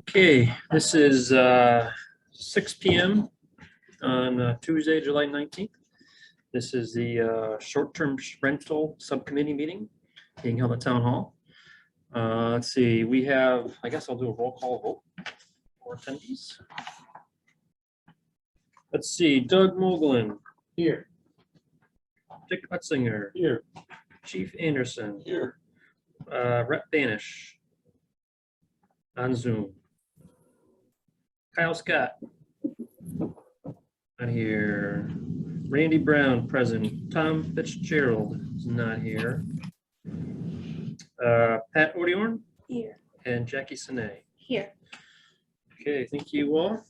Okay, this is 6 p.m. on Tuesday, July 19th. This is the short-term rental subcommittee meeting being held at Town Hall. Let's see, we have, I guess I'll do a roll call vote for attendees. Let's see, Doug Moglen. Here. Dick Utzinger. Here. Chief Anderson. Here. Rep Banish. On Zoom. Kyle Scott. Not here. Randy Brown present. Tom Fitzgerald is not here. Pat Odiorn. Here. And Jackie Sine. Here. Okay, thank you all.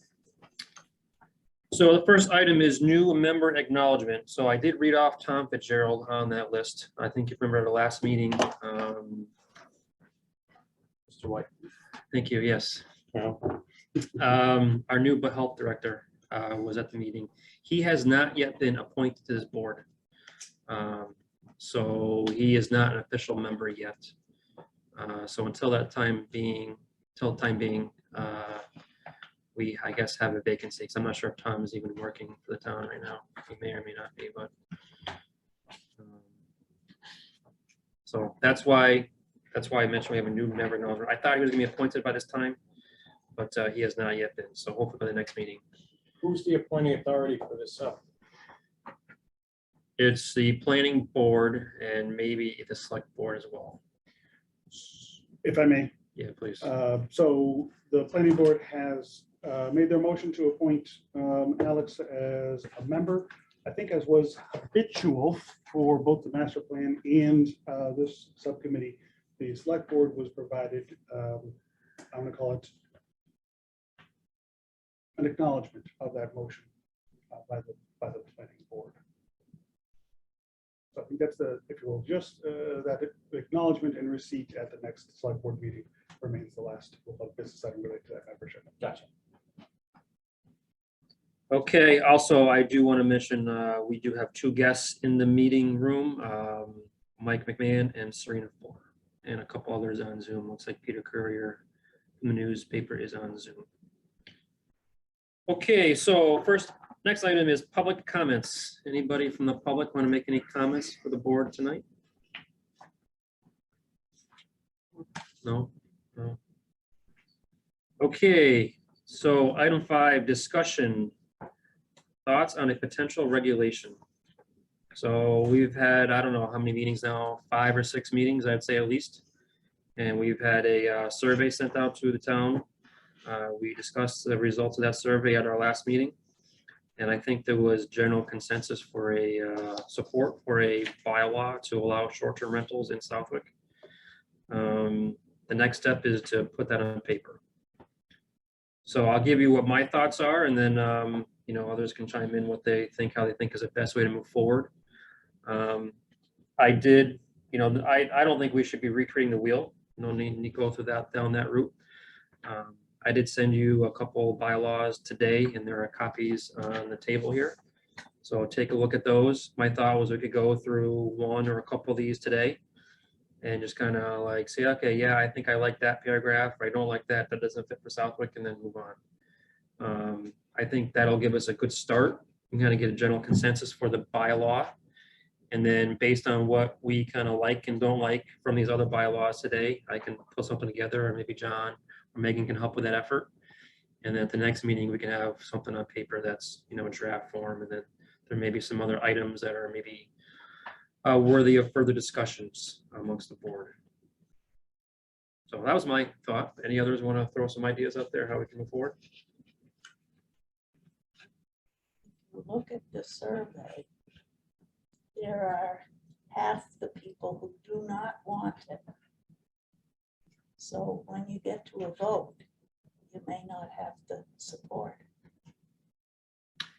So the first item is new member acknowledgement. So I did read off Tom Fitzgerald on that list. I think you remember the last meeting. Mr. White. Thank you, yes. Yeah. Our new health director was at the meeting. He has not yet been appointed to this board. So he is not an official member yet. So until time being, we, I guess, have a vacancy. So I'm not sure if Tom is even working for the town right now. He may or may not be, but. So that's why I mentioned we have a new member. I thought he was gonna be appointed by this time, but he has not yet been. So hopefully by the next meeting. Who's the appointing authority for this sub? It's the planning board and maybe the select board as well. If I may. Yeah, please. So the planning board has made their motion to appoint Alex as a member. I think as was habitual for both the master plan and this subcommittee, the select board was provided, I'm going to call it an acknowledgement of that motion by the planning board. So I think that's the, if you will, just that acknowledgement and receipt at the next select board meeting remains the last business item related to that membership. Gotcha. Okay, also, I do want to mention, we do have two guests in the meeting room, Mike McMahon and Serena Fuller, and a couple others on Zoom. Looks like Peter Courier from the newspaper is on Zoom. Okay, so next item is public comments. Anybody from the public want to make any comments for the board tonight? No? No. Okay, so item 5, discussion. Thoughts on a potential regulation. So we've had, I don't know how many meetings now, 5 or 6 meetings, I'd say at least. And we've had a survey sent out to the town. We discussed the results of that survey at our last meeting. And I think there was general consensus for a support for a bylaw to allow short-term rentals in Southwick. The next step is to put that on paper. So I'll give you what my thoughts are, and then you know, others can chime in what they think, how they think is the best way to move forward. I did, you know, I don't think we should be recreating the wheel. No need to go through that down that route. I did send you a couple bylaws today, and there are copies on the table here. So take a look at those. My thought was we could go through one or a couple of these today and just kind of like say, okay, yeah, I think I like that paragraph, or I don't like that, that doesn't fit for Southwick, and then move on. I think that'll give us a good start and kind of get a general consensus for the bylaw. And then based on what we kind of like and don't like from these other bylaws today, I can put something together, or maybe John or Megan can help with that effort. And then at the next meeting, we can have something on paper that's, you know, in draft form. And then there may be some other items that are maybe worthy of further discussions amongst the board. So that was my thought. Any others want to throw some ideas out there how we can move forward? Look at the survey. There are half the people who do not want it. So when you get to a vote, you may not have the support.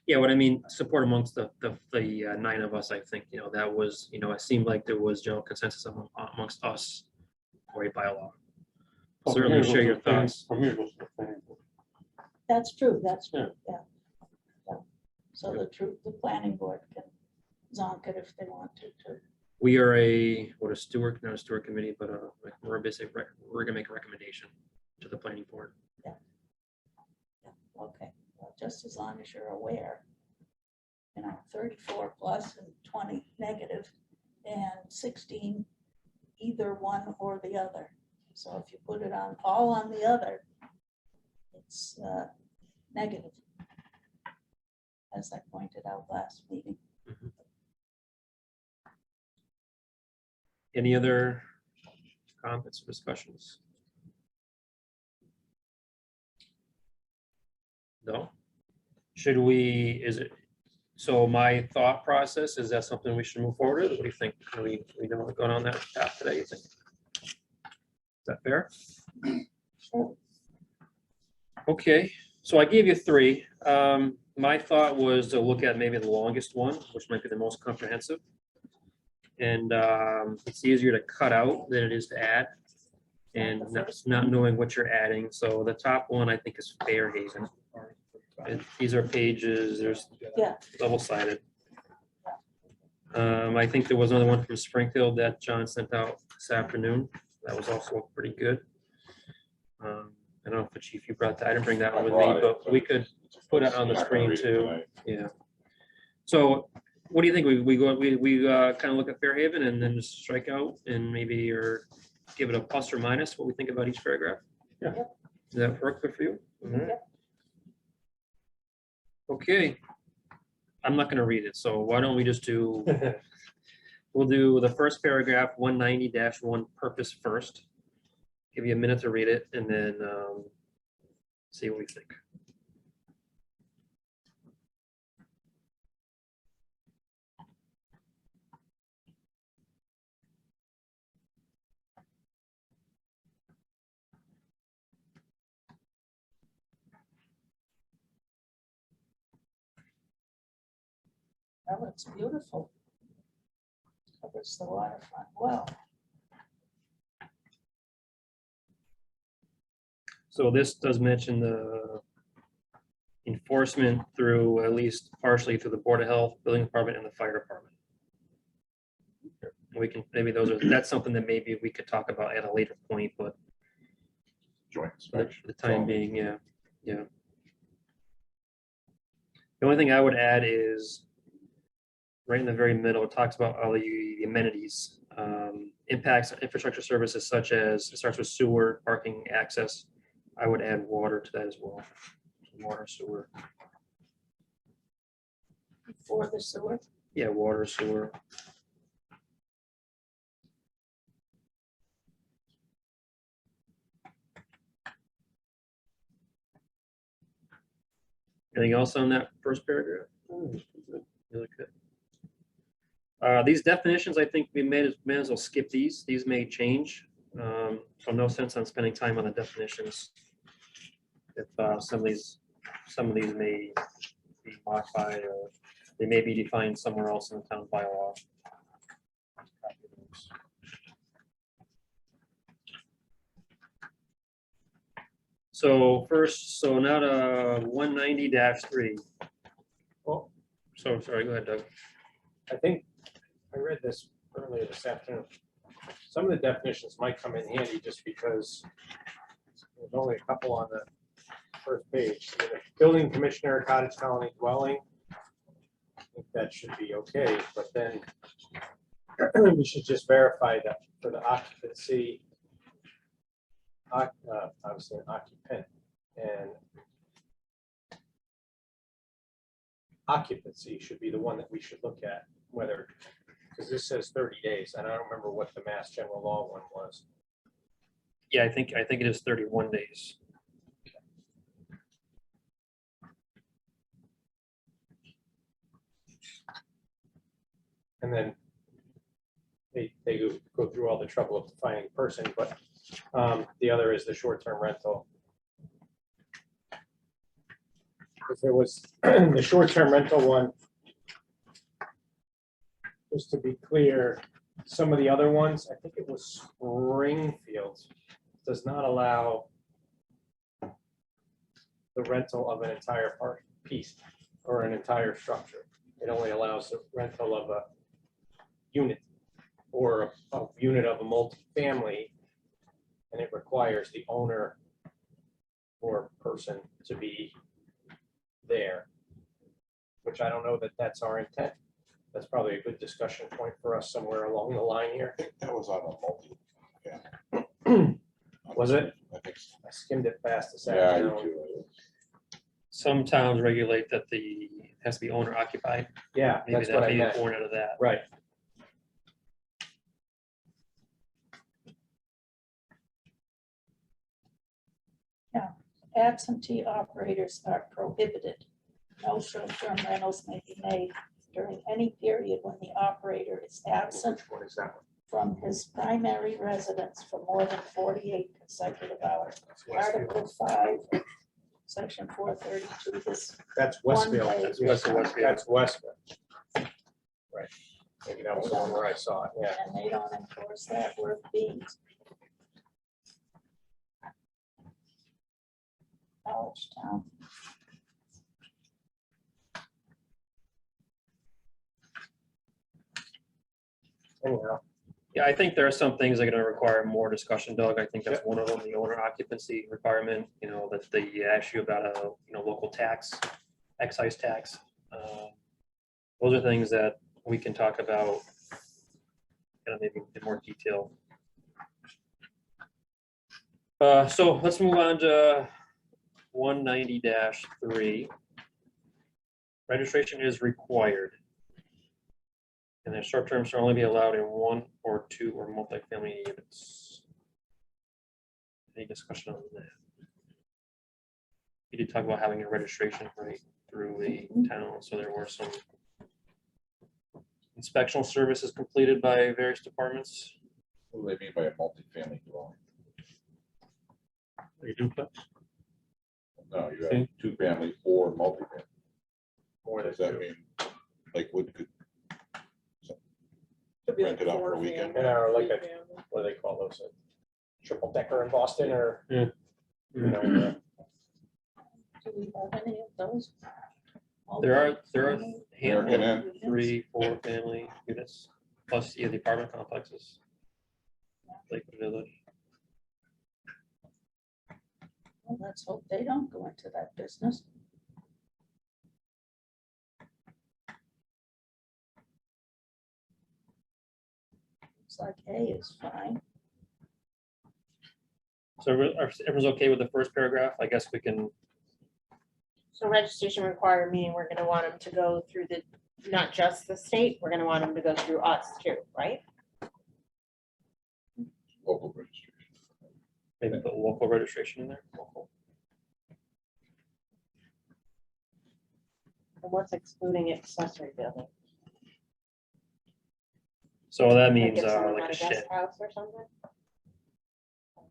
Yeah, what I mean, support amongst the 9 of us, I think, you know, that was, you know, it seemed like there was general consensus amongst us for a bylaw. Certainly share your thoughts. That's true, that's true, yeah. So the planning board can zonk it if they want to. We are not a steward committee, but we're basically, we're gonna make a recommendation to the planning board. Yeah. Okay, well, just as long as you're aware, 34 plus and 20 negative, and 16 either one or the other. So if you put it on, all on the other, it's negative, as I pointed out last meeting. Any other comments or discussions? No? Should we, is it, so my thought process, is that something we should move forward with? What do you think? Are we don't want to go down that path today, you think? Is that fair? Sure. Okay, so I gave you 3. My thought was to look at maybe the longest one, which might be the most comprehensive. And it's easier to cut out than it is to add. And not knowing what you're adding. So the top one, I think, is Fairhaven. And these are pages, there's Yeah. double-sided. I think there was another one from Springfield that John sent out this afternoon. That was also pretty good. I don't know if the chief, you brought that, I didn't bring that one with me, but we could put it on the screen too. Yeah. So what do you think? We kind of look at Fairhaven and then just strike out and maybe or give it a plus or minus what we think about each paragraph? Yeah. Does that work good for you? All right. Yep. Okay. I'm not gonna read it, so why don't we just do, we'll do the first paragraph, 190-1 purpose first. Give you a minute to read it and then see what we think. That looks beautiful. Covers the waterfront well. So this does mention the enforcement through, at least partially through the Board of Health, Building Department, and the Fire Department. We can, maybe that's something that maybe we could talk about at a later point, but Joint for inspection. the time being, yeah. The only thing I would add is right in the very middle, it talks about all the amenities, impacts on infrastructure services such as, it starts with sewer, parking, access. I would add water to that as well. Water, sewer. For the sewer. Yeah, water, sewer. Anything else on that first paragraph? You look good. These definitions, I think we may as well skip these. These may change. So no sense on spending time on the definitions. If some of these may be modified or they may be defined somewhere else in the town bylaw. So first, so now to 190-3. Well, So sorry, go ahead, Doug. I think I read this earlier this afternoon. Some of the definitions might come in handy just because there's only a couple on the first page. So the building commissioner, cottage colony dwelling. I think that should be okay, but then we should just verify that for the occupancy, obviously an occupant, and occupancy should be the one that we should look at, whether, because this says 30 days, and I don't remember what the Mass General Law one was. Yeah, I think it is 31 days. And then they go through all the trouble of defining person, but the other is the short-term rental. Because there was the short-term rental one, just to be clear, some of the other ones, I think it was Springfield, does not allow the rental of an entire piece or an entire structure. It only allows the rental of a unit or a unit of a multifamily, and it requires the owner or person to be there, which I don't know that that's our intent. That's probably a good discussion point for us somewhere along the line here. I think that was on a multi. Was it? I think so. I skimmed it fast this Yeah, you afternoon. too. Some towns regulate that it has to be owner occupied. Yeah, Maybe that's that what I may be meant. born out of that. Right. Absentee operators are prohibited. No short-term rentals may be made during any period when the operator is absent Which one is that one? from his primary residence for more than 48 consecutive hours. That's Westfield. Article 5, Section 432, this That's one Westfield. day. That's Westfield. That's Westfield. Right. Maybe that was the one where I saw it, yeah. and they don't enforce that worth beans. College Town. Anyhow, Yeah, I think there are some things that are gonna require more discussion, Doug. I think that's one of them, the owner occupancy requirement, that they ask you about a, local tax, excise tax. Those are things that we can talk about kind of maybe in more detail. So let's move on to 190-3. Registration is required. And then short terms shall only be allowed in 1 or 2 or multifamily units. Any discussion on that? You did talk about having a registration right through the town, so there were some inspectional services completed by various departments. What do they mean by a multifamily dwelling? A duplex? No, you have two family or multifamily. more than Does that two. mean, like, could Could be rent like it out for a 4 weekend? family, Or like 3 a- family. What do they call those? A triple decker in Boston or? Yeah. You know, Do we have any of those? There are Multifamily? handful, American 3, 4 family units, plus the apartment complexes. Lakewood Village. Well, let's hope they don't go into that business. Looks like A is fine. So everyone's okay with the first paragraph? I guess we can, So registration required, meaning we're gonna want them to go through not just the state, we're gonna want them to go through us too, right? Local registration. maybe put local registration in there. Local. And what's excluding accessory building? So that Like means if someone like had a a shed. guest house or something?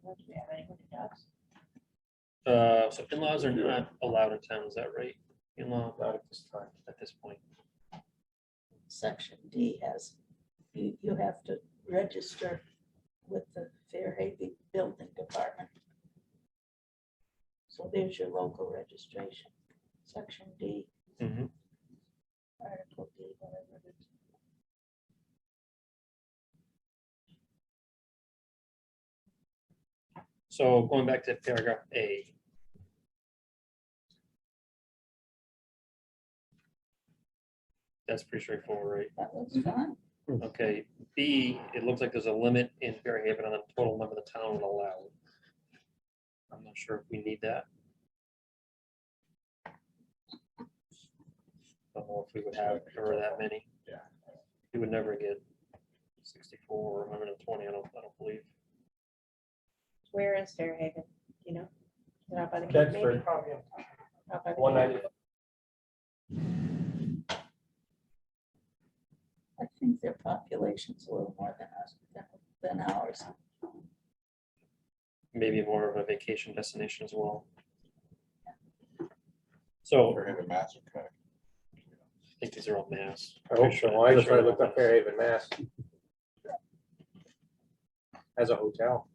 Do we have anyone who does? So in-laws are not allowed in town, is that right? In-law not at this time. at this point. Section D has, you have to register with the Fairhaven Building Department. So there's your local registration. Section D, Mhm. Article D, whatever it is. So going back to paragraph A. That's pretty straightforward, right? That looks fine. Okay, B, it looks like there's a limit in Fairhaven on the total number the town would allow. I'm not sure if we need that. Don't know if we would have ever that many. Yeah. We would never get 64 or 120, I don't believe. Where is Fairhaven? You know? Is it out by the Cape That's maybe? probably Out by the 190. Cape? I think their population's a little more than us, than ours. Maybe more of a vacation destination as well. So Or have a master Connecticut. I think these are all mass. I hope so. I just looked up Fairhaven, Mass. As a hotel.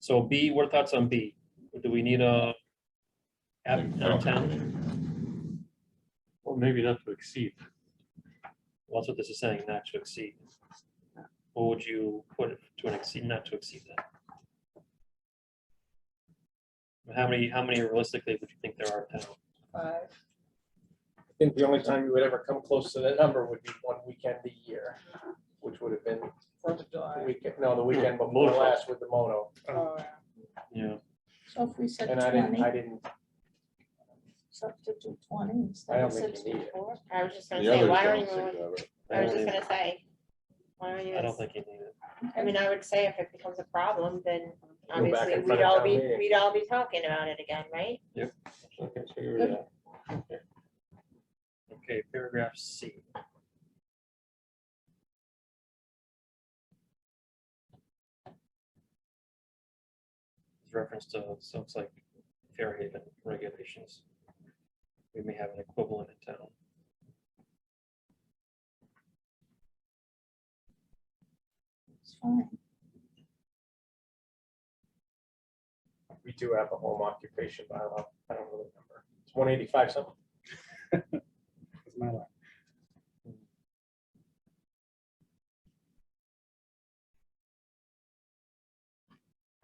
So B, what are thoughts on B? Do we need a app downtown? Or maybe not to exceed. Well, that's what this is saying, not to exceed. What would you put it to an exceed, not to exceed that? How many realistically would you think there are in town? 5. I think the only time you would ever come close to that number would be one weekend a year, which would have been 4th of the July. weekend, no, the weekend before Motor. last with the moto. Oh, yeah. Yeah. So if we said And I 20, didn't, substitute 20 I instead don't of think you need it. 64. I was just gonna The say, others why don't don't seem you, to have it. I was just gonna say, why don't you, I don't think you need it. I mean, I would say if it becomes a problem, then back obviously in we'd front of all town be, meeting. we'd all be talking about it again, right? Okay, so you're that. Okay, paragraph C. It's reference to, so it's like Fairhaven regulations. We may have an equivalent in town. It's fine. We do have a home occupation bylaw. I don't really remember. It's 185 something. That's my life.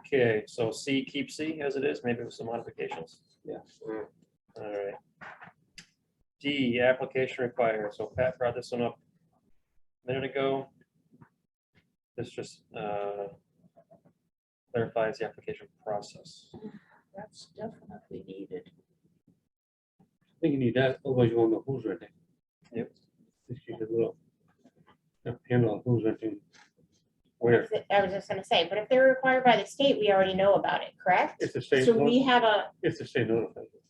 Okay, so C, keep C as it is, maybe with some modifications. Yeah. Mm. All right. D, application requirements. So Pat brought this one up a minute ago. This just clarifies the application process. That's definitely needed. I think you need that, otherwise you won't know who's renting. Yep. Just use a little handle on who's renting where. I was just gonna say, but if they're required by the state, we already know about it, correct? If the state, So we have a, if the state notifies you.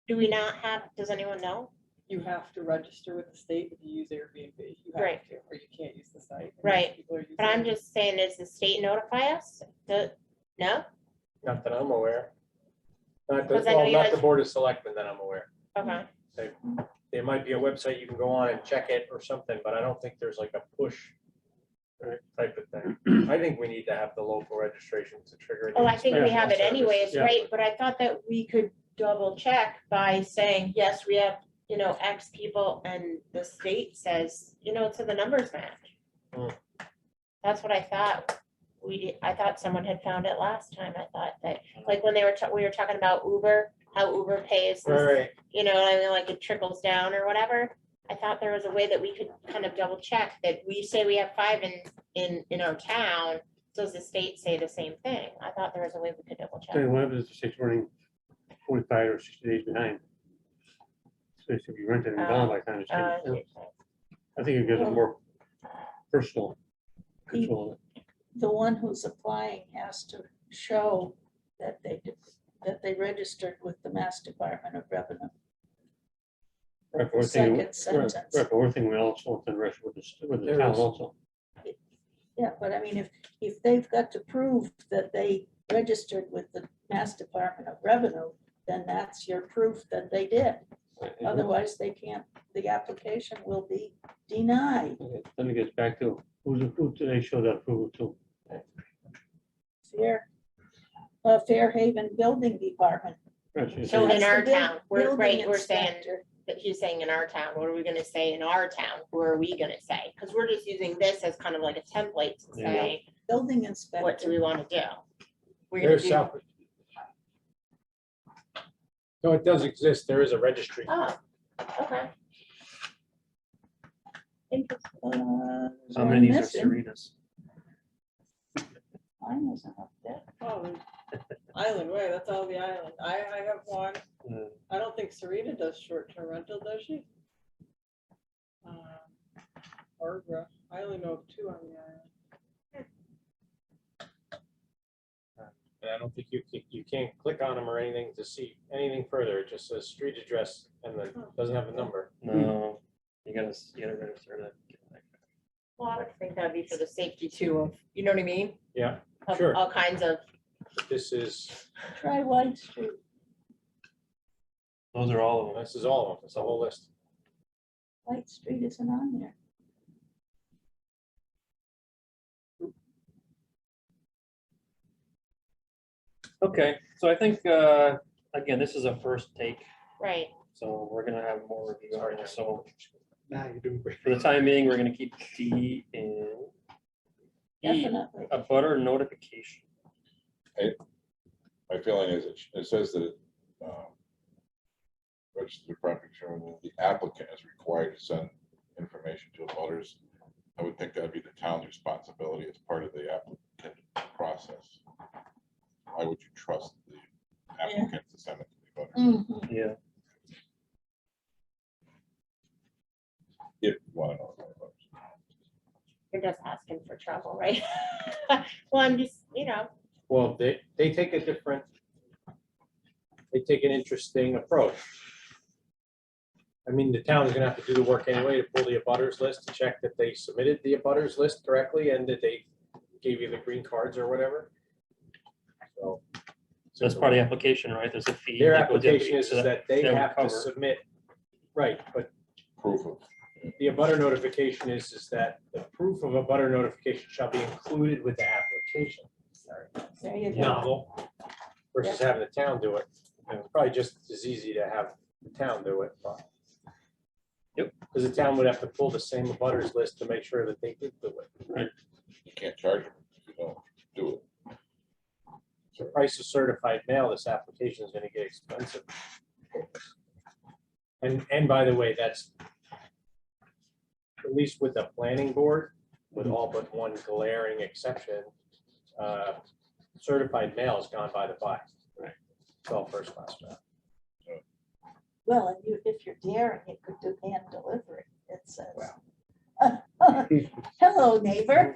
do we not have, does anyone know? You have to register with the state if you use Airbnb. You have Right. to, or you can't use the site. and Right. people are using But I'm it. just saying, does the state notify us? No? Not that I'm aware. Not the, Because I know well, you not guys- the Board of Selectmen that I'm aware. Okay, There might be a website you can go on and check it or something, but I don't think there's like a push type of thing. I think we need to have the local registration to trigger. the oh, I think we have it inspection anyways, services. Yeah. right? But I thought that we could double check by saying, yes, we have, X people, and the state says, so the numbers match. Hmm. That's what I thought. I thought someone had found it last time. I thought that, like, when we were talking about Uber, how Uber pays, this, Right, like it trickles down or whatever. I thought there was a way that we could kind of double check that we say we have 5 in our town. Does the state say the same thing? I thought there was a way we could double check. Tell you what happens if the state's running 45 or 60 days behind. So it should be rented and gone by the time it's taken. I think it gives it more personal control. The one who's applying has to show that they registered with the Mass Department of Revenue. Right, but we're thinking, Second sentence. right, but we're thinking we also want to rest with the There town is. also. Yeah, but I mean, if they've got to prove that they registered with the Mass Department of Revenue, then that's your proof that they did. Right, Otherwise, they can't, the application will be denied. okay, then it gets back to who do they show that approval to? Fairhaven Building Department. Right, so you're So saying- in our That's the town, we're building right, we're saying inspector. that he's saying in our town, what are we gonna say in our town? Who are we gonna say? Because we're just using this as kind of like a template to Yeah. say, Building what do inspector. we wanna do? We're gonna there's do, South. No, it does exist. There is a registry. oh, okay. Interesting. There's How one many are missing. Serenas? Mine isn't up there. Oh, Island Way, that's all the island. I have one. Uh, I don't think Serena does short-term rental, does she? Barbara, I only know of 2 on the island. And I don't think you can't click on them or anything to see anything further. It just says street address and then doesn't have a number. No, you gotta register that. Well, I would think that'd be for the safety too of, you know what I mean? Yeah, Of Sure. all kinds of, but this is, Try White Street. Those are all of them. this is all of them. It's the whole list. White Street isn't on there. Okay, so I think, again, this is a first take, right, so we're gonna have more review on this. So Nah, you're doing great. for the time being, we're gonna keep D in. E, Definitely. a butter notification. My feeling is it says that registered property owner, the applicant is required to send information to abutters. I would think that'd be the town's responsibility as part of the applicant process. Why would you trust the applicant to send it to the abutters? Mhm. Yeah. If you want to know about abutters. You're just asking for trouble, right? Well, I'm just, Well, they take a different, they take an interesting approach. I mean, the town is gonna have to do the work anyway to pull the abutters list to check that they submitted the abutters list correctly and that they gave you the green cards or whatever. So. So that's part of the application, right? There's a fee. Their that goes in, application is so that they that would have to cover. submit, right, but Proof of, the abutter notification is that the proof of abutter notification shall be included with the application. There you go. Novel versus having the town do it. And it's probably just as easy to have the town do it. but- Yep. Because the town would have to pull the same abutters list to make sure that they did do it. you can't charge them if you don't do it. The price of certified mail, this application is gonna get expensive. And by the way, that's at least with the planning board, with all but one glaring exception, certified mail has gone by the by. Right. It's all first class job. Well, and you, if you're daring, you could do hand delivery, it says. Hello, neighbor.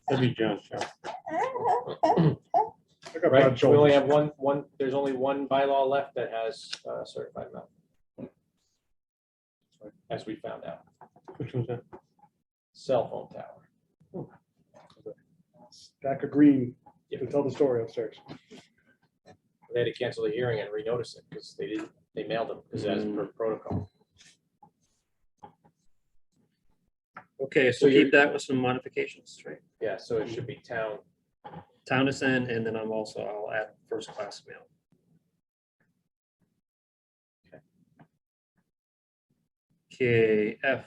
That'd be John's job. I got broad Right, we only shoulders. have one, there's only one bylaw left that has certified mail. As we found out, Which one's that? cell phone tower. Stack of green to tell the story upstairs. They had to cancel the hearing and renotice it because they mailed them because that's per protocol. Okay, so So you're- keep that with some modifications, right? Yeah, so it should be town. Town to send, and then I'll add first class mail. Okay, F.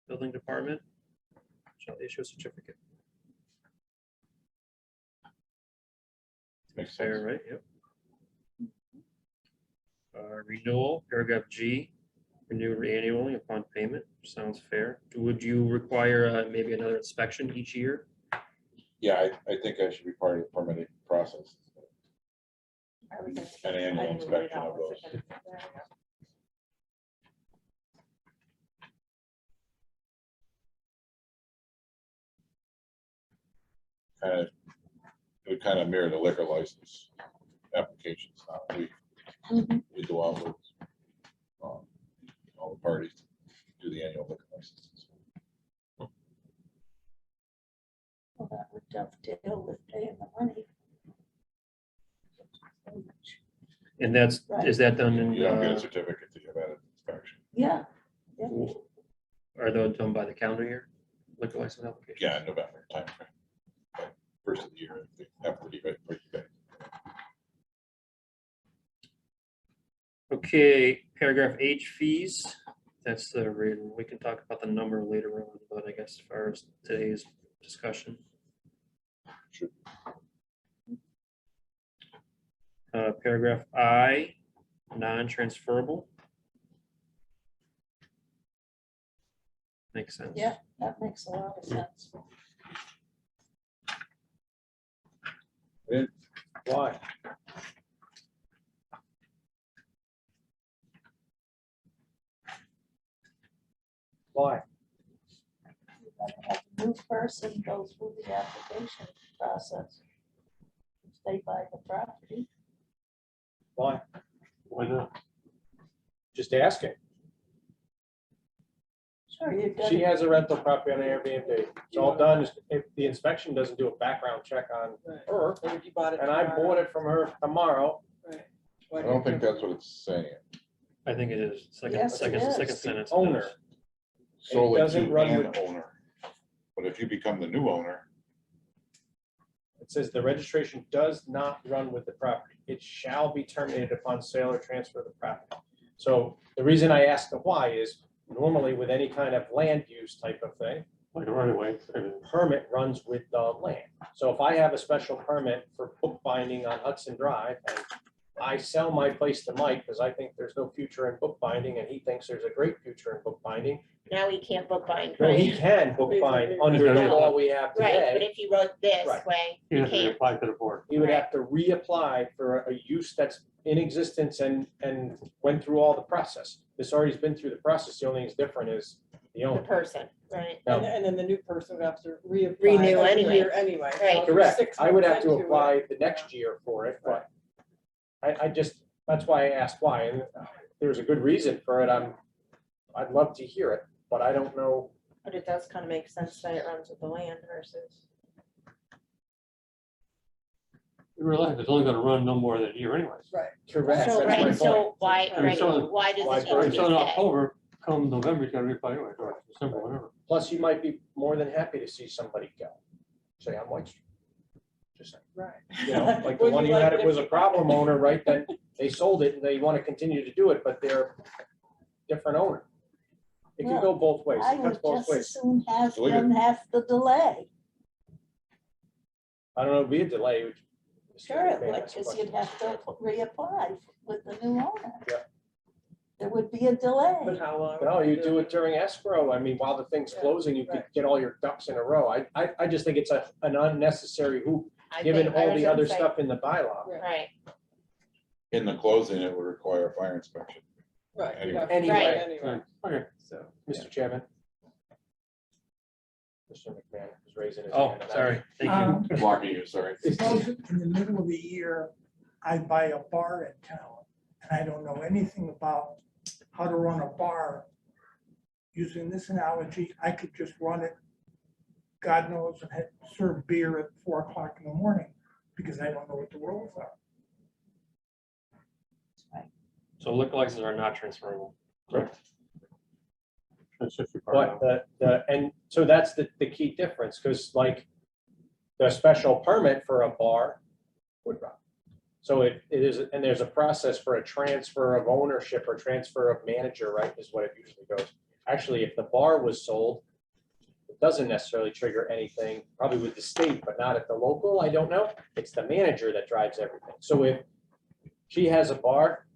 Building department shall issue a certificate. Makes Fair, sense. right? Yep. Renewal, paragraph G, renew annually upon payment, sounds fair. Would you require maybe another inspection each year? Yeah, I think that should be part of the permitting process. Are we gonna- An I annual didn't read it inspection all. of those. It would kind of mirror the liquor license applications. Mhm. We go out with all the parties to do the annual liquor licenses. Well, that would dovetail with paying the money. And that's, Right. is that done in, You don't get a certificate till you've had an inspection. Yeah, are those done by the calendar year? Liquor license application? Yeah, in November timeframe. First of the year, after the event. Okay, paragraph H, fees. That's the reason, we can talk about the number later on, but I guess as far as today's discussion. Sure. Paragraph I, non-transferable. Makes sense. yeah, that makes a lot of sense. Why? Why? You gotta have a new person go through the application process. If they buy the property. Why? Why not? Just asking. Sure, you She got, has a rental property on Airbnb. It's all done. If the inspection doesn't do a background check on her, Or if you bought it. and I bought it from her tomorrow, Right. I don't think that's what it's saying. I think it is. Second, Yes, it second, is. second the sentence. owner. Solely doesn't to run an with- owner. But if you become the new owner, It says the registration does not run with the property. It shall be terminated upon sale or transfer of the property. So the reason I ask the why is normally with any kind of land use type of thing, Like a right away. permit runs with the land. So if I have a special permit for bookbinding on Hudson Drive, and I sell my place to Mike because I think there's no future in bookbinding, and he thinks there's a great future in bookbinding. Now we can't bookbind, Well, he right? can bookbind under the law we have Right, but today. if you wrote this Right. way, You you have to can't. apply to the board. He would have to reapply for a use that's in existence and went through all the process. This already's been through the process. The only thing that's different is the The owner. person, right? No. And then the new person would have to reapply. Renew every anyway. year Anyway. Right. So if you're Correct. 6 I would have months to into it, apply the next year for it, but I just, that's why I asked why. And there's a good reason for it. I'd love to hear it, but I don't know. But it does kind of make sense that it runs with the land versus. In real life, it's only gonna run no more than a year anyways. Right. Correct. So, That's my right, point. so why, I mean, right, so- why does why it burn need it? So to in stay? October, come November, you gotta reapply anyway, or December, whatever. Plus, you might be more than happy to see somebody go. Say, I'm White Street. Just saying. Right. You know, like the Would one you you like had, it it was if a you- problem owner, right? Then they sold it and they want to continue to do it, but they're different owner. It can go both ways. I It would cuts both just as ways. soon have Delete it. them have the delay. I don't know, it'd be a delay. Sure, it Okay, would, that's a because question. you'd have to reapply with the new owner. Yeah. There would be a delay. But how long? No, would you you do it during escrow. I mean, while the thing's Yeah, closing, you could right. get all your ducks in a row. I just think it's an unnecessary hoop, I given think- I all was the gonna other say- stuff in the bylaw. Right, In the closing, it would require a fire inspection. Right. you'd Anyway. have to do it Anyway. Anyway, Okay, so. Mr. Chairman. Mr. McMahon was raising his Oh, hand. sorry, thank you. Blocking you, sorry. Suppose in the middle of the year, I buy a bar in town, and I don't know anything about how to run a bar. Using this analogy, I could just run it, God knows, and serve beer at 4 o'clock in the morning, because I don't know what the rules are. So liquor licenses are not transferable. Correct. that's just your part. But and so that's the key difference, because like the special permit for a bar would run. So it is, and there's a process for a transfer of ownership or transfer of manager, right, is what it usually goes. Actually, if the bar was sold, it doesn't necessarily trigger anything, probably with the state, but not at the local, I don't know. It's the manager that drives everything. So if she has a bar,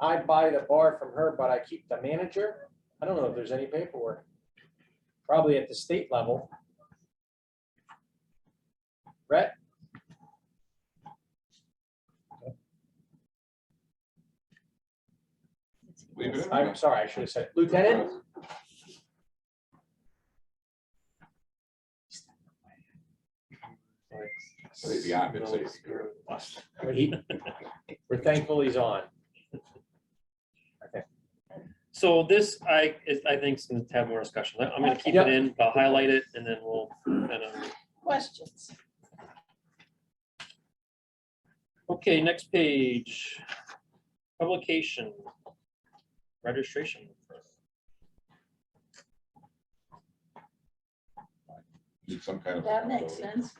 I buy the bar from her, but I keep the manager, I don't know if there's any paperwork. Probably at the state level. Brett? Leave it in. I'm sorry, I should have said Lieutenant? Say the opposite, say it's good. We're thankful he's on. So this, I think, is going to have more discussion. I'm going to keep it in, I'll highlight it, and then we'll, Questions? okay, next page. Publication, registration. Need some kind of. That makes accountability. sense.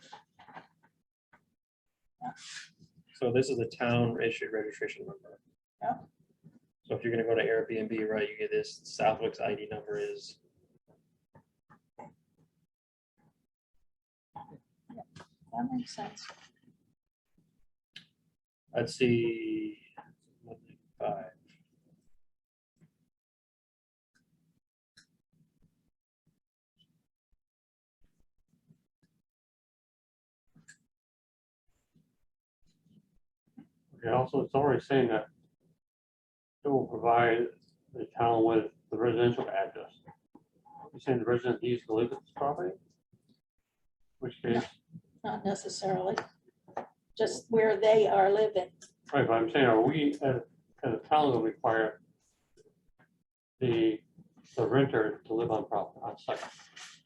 So this is a town issued registration number. Yeah. So if you're gonna go to Airbnb, right, you get this Southwick's ID number is. That makes sense. I'd see 195. Okay, also, it's already saying that it will provide the town with the residential address. You're saying the resident needs to live at this property? Which case, Not necessarily, just where they are living. right, but I'm saying, are we, as a town, will require the renter to live on property, on site?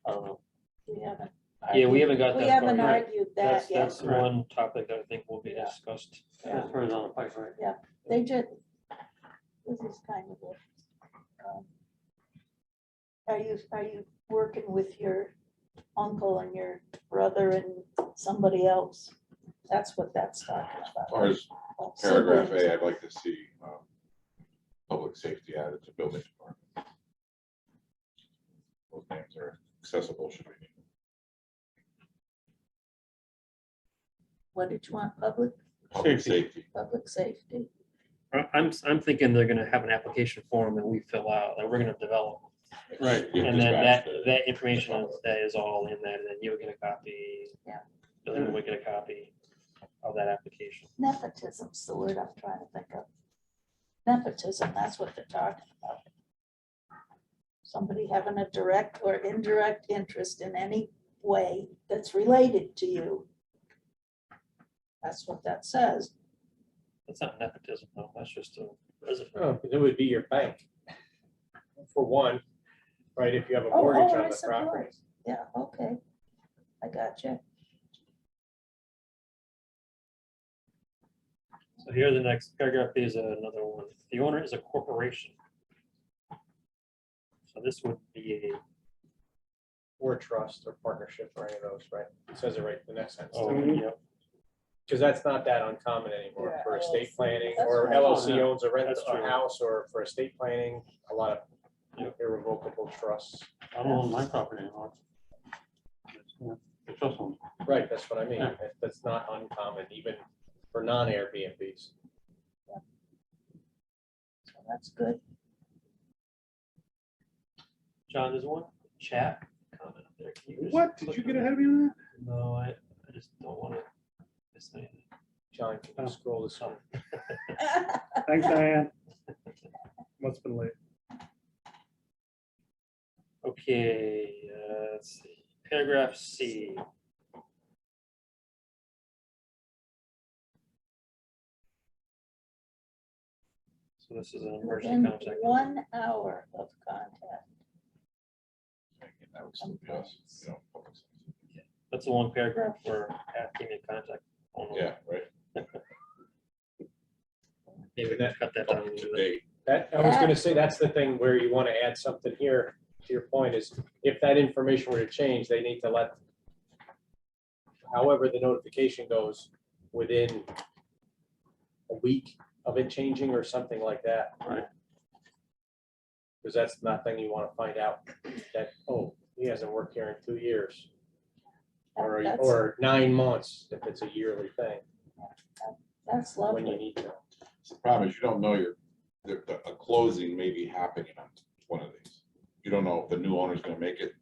I don't know. We haven't. Yeah, we haven't got We that. haven't far yet. argued that yet. That's one topic that I think will be discussed. Yeah. That's where it's on the pipe, right? They just, this is kind of a. Are you working with your uncle and your brother and somebody else? That's what that's talking As about. far as paragraph Siblings. A, I'd like to see public safety added to building department. Those names are accessible, should be. What did you want? Public Safety. safety? I'm thinking they're gonna have an application form that we fill out, that we're gonna develop. Right. Get And then that, dispatched. that information is all in that, and then you'll get a copy. Yeah. Then we get a copy of that application. Nepotism's the word I'm trying to think of. Nepotism, that's what they're talking about. Somebody having a direct or indirect interest in any way that's related to you. That's what that says. That's not nepotism, though, that's just a resident. Oh, it would be your bank. For one, right, if you have a Oh, mortgage I on the property. suppose. Yeah, okay. I got you. So here, the next paragraph is another one. The owner is a corporation. So this would be a, Or trust or partnership or any of those, right? It says it right in the next sentence. oh, yep, Because that's not that uncommon anymore Yeah, for estate LLC. planning, That's or right. LLC owns a rent, That's a true. house, or for estate planning, a lot of Yep. irrevocable trusts. I don't own my property anymore. The trust owns. Right, that's what I mean. Yeah. That's not uncommon, even for non-Airbnbs. So that's good. John, there's one chat comment up there. Can you just What? Did click you on get that? ahead of me on that? No, I just don't want to miss anything. John, can you scroll this one? Thanks, Diane. Must've been late. Okay, let's see, paragraph C. So this is an emergency Within contact. 1 hour of contact. That was something else, you know, public safety. That's the one paragraph for asking in contact. only. Yeah, right. Maybe we can cut that down a Up to little bit. date. That, I was gonna say, that's the thing where you want to add something here, to your point, is if that information were to change, they need to let, however the notification goes, within a week of it changing or something like that. Right. Because that's nothing you want to find out, that, oh, he hasn't worked here in 2 years, or, That's- or 9 months, if it's a yearly thing, That's when you lovely. need to. The problem is you don't know a closing may be happening on one of these. You don't know if the new owner's gonna make it.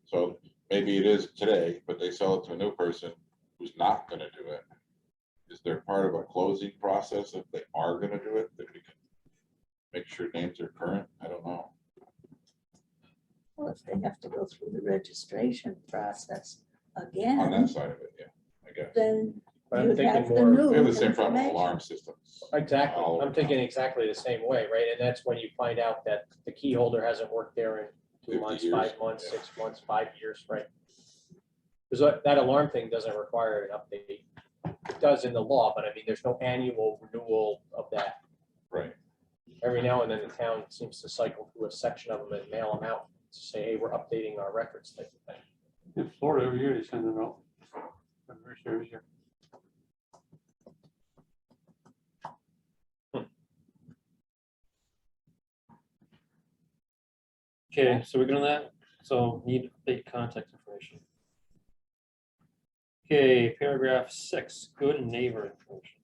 So maybe it is today, but they sell it to a new person who's not gonna do it. Is there part of a closing process if they are gonna do it, that we can make sure names are current? I don't know. Well, if they have to go through the registration process On that again, side of it, yeah, I guess. then But I'm you'd thinking have the more, new We have the same problem with information. alarm systems. exactly, all I'm over thinking town. exactly the same way, right? And that's when you find out that the key holder hasn't worked there in 2 50 months, years, 5 months, yeah. 6 months, 5 years, right? Because that alarm thing doesn't require an update. It does in the law, but I mean, there's no annual renewal of that. Right. Every now and then the town seems to cycle through a section of them and mail them out to say, hey, we're updating our records type of thing. In Florida, every year they send them out. Every year. Okay, so we're good on that. So need update contact information. Okay, paragraph 6, good neighbor information.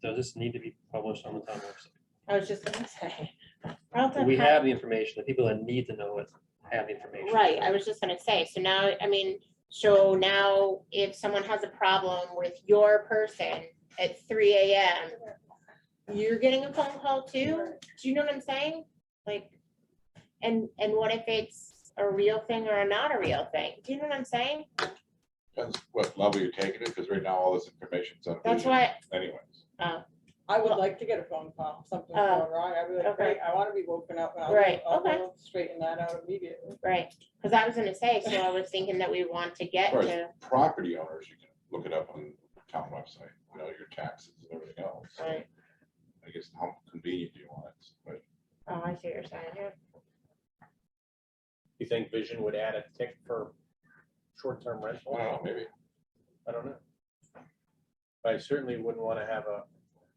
Does this need to be published on the town website? I was just gonna say. Carlton We had- have the information, the people that need to know it have the information. Right, I was just gonna say, so now, I mean, so now if someone has a problem with your person at 3 AM, you're getting a phone call too? Do you know what I'm saying? Like, and what if it's a real thing or not a real thing? Do you know what I'm saying? Depends what level you're taking it, because right now all this information's on. That's vision why, Anyways. I would Well- like to get a phone call, something's Oh, going wrong, I'd be like, okay. great, I wanna be woken up, and Right, I'll okay. go straighten that out immediately. right, because I was gonna say, so I was thinking that we want to get As far to, as property owners, you can look it up on the town website, you know, your taxes and everything else. So right, I guess how convenient do you want it? But oh, I see what you're saying, yeah. You think Vision would add a tick for short-term rental? I don't know, maybe. I don't know. But I certainly wouldn't want to have a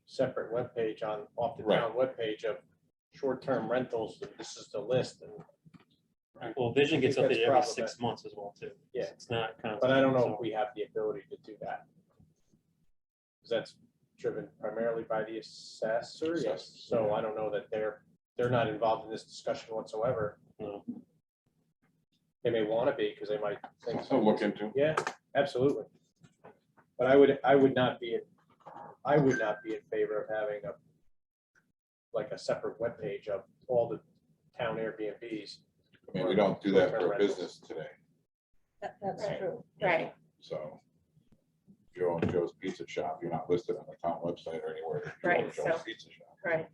separate webpage off the Right. town webpage of short-term rentals, and this is the list, and, Well, Vision gets I think updated every that's 6 months as well too. Yeah. It's not constant. but I don't know so- if we have the ability to do that. Because that's driven primarily by the assessor, yes, Assessors, so yeah. I don't know that they're not involved in this discussion whatsoever. No. They may want to be, because they might think. So look into. Yeah, absolutely. But I would not be in favor of having a separate webpage of all the town Airbnbs. I mean, we don't do that for Short-term a rentals. business today, That's Right. true. Right, so. Joe and Joe's Pizza Shop, you're not listed on the town website or anywhere. Joe and Right, Joe's so- Pizza Shop. right.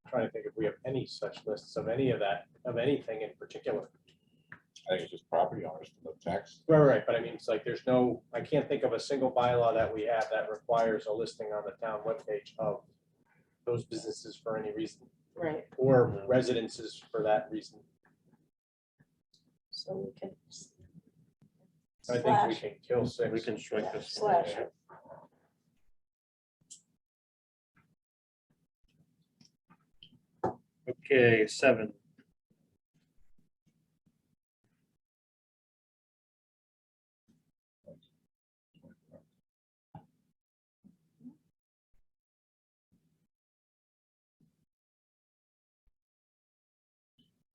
Trying to think if we have any such lists of any of that, of anything in particular. I think it's just property owners, the tax. Right, but I mean, it's like, I can't think of a single bylaw that we have that requires a listing on the town webpage of those businesses for any reason, Right. or residences for that reason. So we can. I think we slash- can kill six. We can strike Yeah, this. slash one. it. Okay, 7.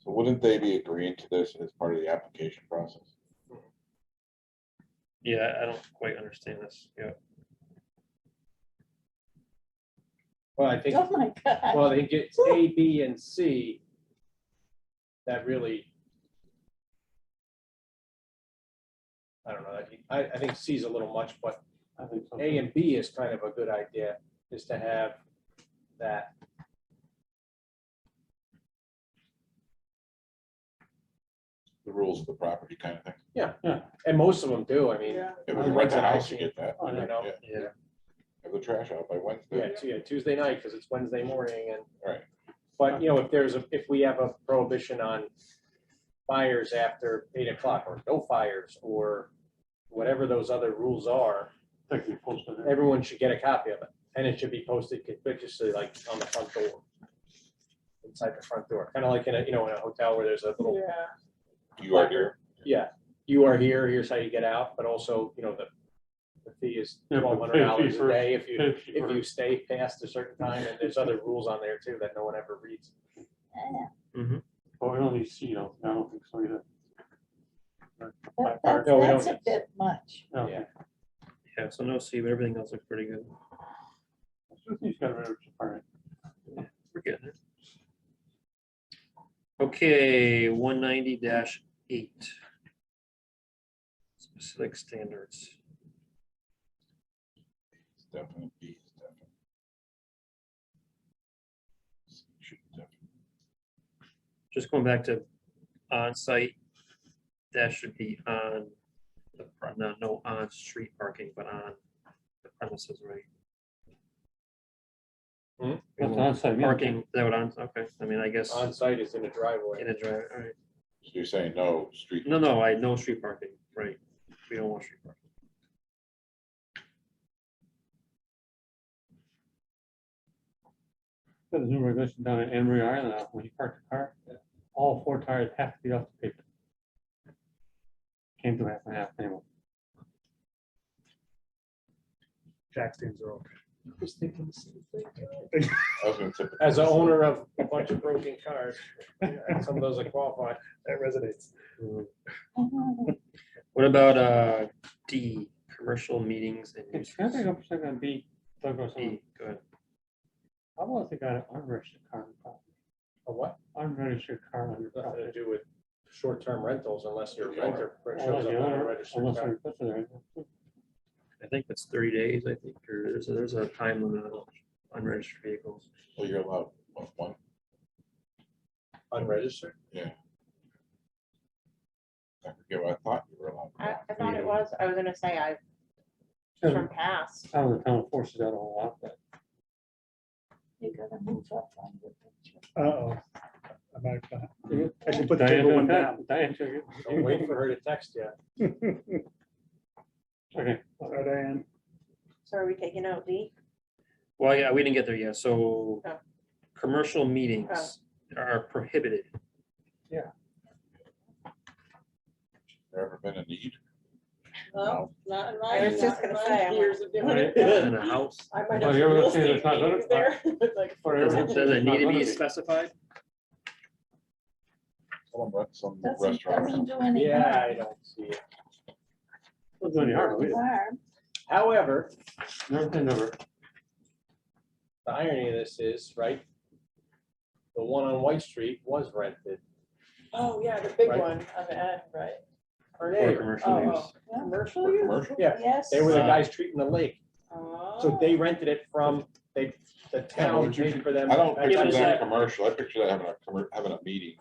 So wouldn't they be agreeing to this as part of the application process? Yeah, I don't quite understand this. Yeah. Well, I think, Oh, my God. well, I think it's A, B, and C that really, I don't know, I think C is a little much, but I think so. A and B is kind of a good idea, is to have that. The rules of the property kind of thing. And most of them do, I mean, Yeah. If The you ones rent a that I've house, you seen, get that. Oh, yeah. you know, Yeah. Yeah. Have the trash out by yeah, Wednesday. Tuesday night, because it's Wednesday morning, and. Right. But, if we have a prohibition on fires after 8 o'clock, or no fires, or whatever those other rules are, Like we posted it. everyone should get a copy of it, and it should be posted conspicuously, like on the front door. Inside the front door, kind of like in a hotel where there's a little, Yeah. You are here. yeah, you are here, here's how you get out, but also, the fee is Yeah, but $1,200 a first. day if you, Pay fee if you first. stay past a certain time, and there's other rules on there too that no one ever reads. Yeah, But we don't need C, though. I don't think so either. No, we That's don't. a bit much. No. Yeah. Yeah, so no C, but everything else looks pretty good. He's got rid of it, all right. We're getting it. Okay, 190-8. Specific standards. It's definitely B. It's definitely. Should definitely. Just going back to on-site, that should be on the, no on-street parking, but on the premises, right? That's on-site, yeah. Parking, is that what on, okay, I mean, I guess On site is in a driveway. in a drive, all right. So you're saying no street. No, no street parking, right? We don't want street parking. There's a new regulation down in Emery Island, now, when you park the car, all 4 tires have to be off the pavement. Came to half and half anyway. Jack stands are okay. I was thinking the same thing. I was gonna say. As an owner of a bunch of broken cars, some of those are qualified. That resonates. What about D, commercial meetings and uses? Can I take up a second on B? Talk about something. D, go ahead. How about if they got an unregistered car on the property? A what? Unregistered car on your Nothing property. to do with short-term rentals unless your Yeah. renter Unless shows up the on a owner- registered unless car. they're listed there. I think that's 30 days, I think, or there's a time limit on unregistered vehicles. Well, you're allowed one. Unregistered? I forget what I thought you were allowed. I thought it was, I was gonna say, from past. Town forces that all out, but You gotta move up on your picture. Uh-oh. I might, I should put the Diane table one took down. that. Diane took it. Don't wait for her to text you. Okay. Sorry, Diane. So are we taking out D? Well, yeah, we didn't get there yet, so Oh. commercial meetings are prohibited. There ever been a need? No, not in my. I was just not in gonna my say, I'm years of doing Right. it. In a house, I might Well, have you're some real gonna say estate it's not meetings there. Like, does it need to be specified? Someone rent some Doesn't restaurant. do any Yeah, I harm. don't see it. Doesn't do any harm, Any harm. However, never say never. the irony of this is, right? The one on White Street was rented oh, yeah, the big Right. one on the end, right? for an For acre. commercial Oh, use. oh, commercial For use? commercial? Yeah, Yes. they were the guys treating the lake. So Oh. they rented it from, the town paid for them. I don't Yeah, but picture is that that- commercial. I picture that having a meeting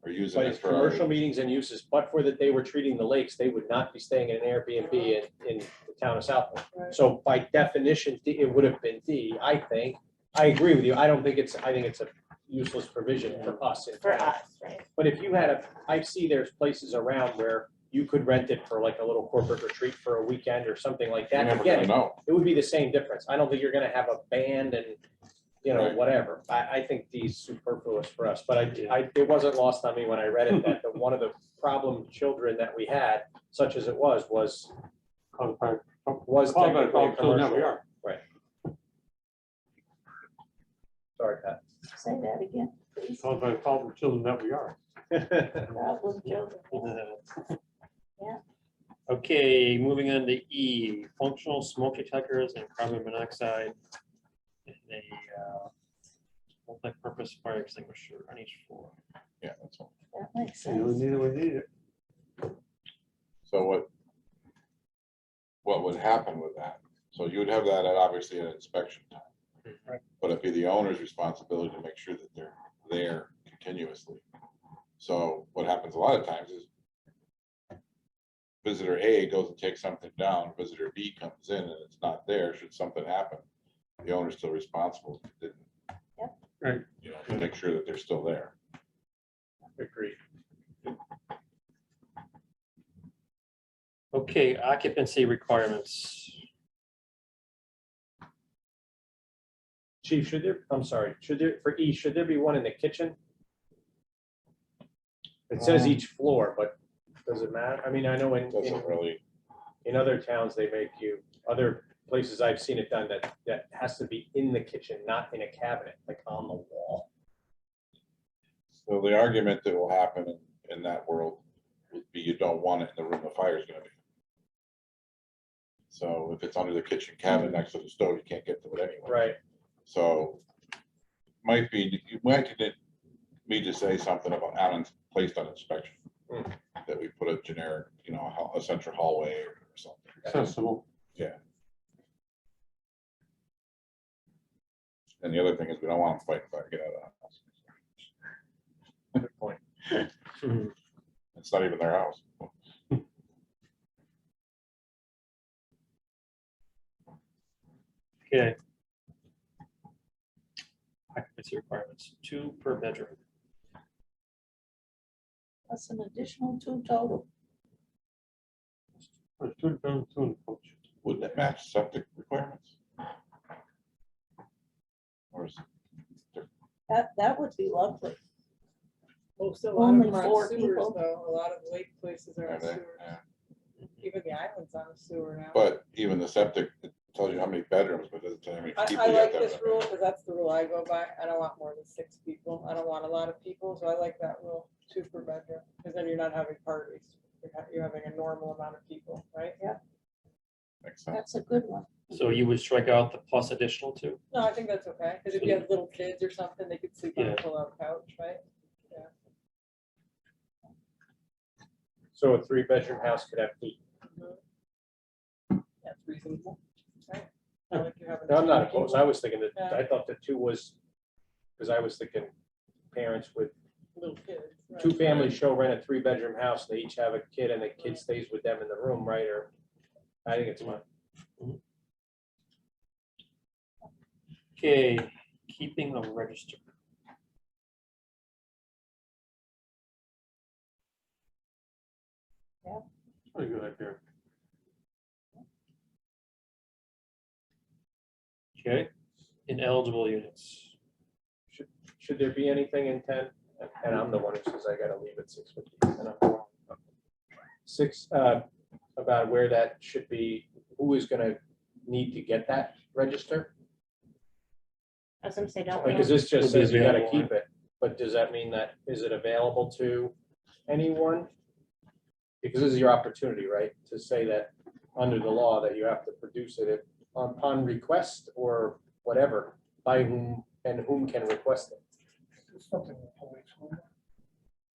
or using But it it's for. commercial meetings and uses, but for that they were treating the lakes, they would not be staying in an Airbnb in the town of Southwood. Right. So by definition, it would have been D, I think. I agree with you. I think it's a useless provision for us. in For town. us, right? But if you had I see there's places around where you could rent it for like a little corporate retreat for a weekend or something like You're that. never Again, gonna know. it would be the same difference. I don't think you're gonna have a band and, Right. whatever. I think D's superfluous for us, but it wasn't lost on me when I read it that one of the problem children that we had, such as it was Called by, was called by, technically a called, so now we commercial. are. Sorry, Pat. Say that again, please. Called by, called the children that we are. Problem children. Okay, moving on to E, functional smoke detectors and carbon monoxide. And a multi-purpose fire extinguisher on each floor. Yeah, that's all. That makes So we sense. need it, we need it. So what would happen with that? So you would have that at obviously at inspection time. Right. But it'd be the owner's responsibility to make sure that they're there continuously. So what happens a lot of times is visitor A goes and takes something down, visitor B comes in and it's not there. Should something happen, the owner's still responsible. Didn't, Right. to make sure that they're still there. Agreed. Okay, occupancy requirements. Chief, should there be one in the kitchen? It says each floor, but does it matter? I mean, I know Doesn't really, in other towns, they make you, other places I've seen it done that has to be in the kitchen, not in a cabinet, like on the wall. so the argument that will happen in that world would be you don't want it in the room the fire's gonna be. So if it's under the kitchen cabinet next to the stove, you can't get to it anyway. Right. So you might need to say something about placed on inspection. Hmm. That we put a generic, a central hallway or something. Accessible. And the other thing is we don't want them fighting fire, get out of the house. Good point. Mhm. It's not even their house. Okay. Occupancy requirements, 2 per bedroom. That's an additional 2 total. Or two down, two in the coach. Wouldn't it match septic requirements? Or is it That would be lovely. Most of a lot Only of them are 4 on sewers, people. though. A lot of lake places are on Yeah, sewers. yeah. Even the island's on a sewer now. But even the septic, it tells you how many bedrooms, but it doesn't tell you how many people. I you have like to have this in a rule bedroom. because that's the rule I go by. I don't want more than 6 people. I don't want a lot of people, so I like that rule, 2 per bedroom. Because then you're not having parties. You're having a normal amount of people, right? Yeah. Makes sense. That's a good one. So you would strike out the plus additional 2? No, I think that's okay. Because if you have little kids or something, they could sleep on Yeah. a pull-out couch, right? So a 3-bedroom house could have heat. That's reasonable. Right? I like you having No, I'm not two people. opposed. I was thinking that, Yeah. I thought that 2 was, because I was thinking parents with Little kids. right. 2 families show rent a 3-bedroom house, they each have a kid and the kid stays with them in the room, right? Or, I think it's fine. Okay, keeping a register. Pretty good idea. Okay, ineligible units. should there be anything in 10? And I'm the one who says I gotta leave at 6:50. And I'm wrong. About where that should be, who is gonna need to get that register? I was gonna say, don't we? Because this just It'll be says you gotta available, keep it, but does that mean that, is it available to anyone? Because this is your opportunity, right, to say that under the law that you have to produce it upon request or whatever, by whom and whom can request it. Something the police will-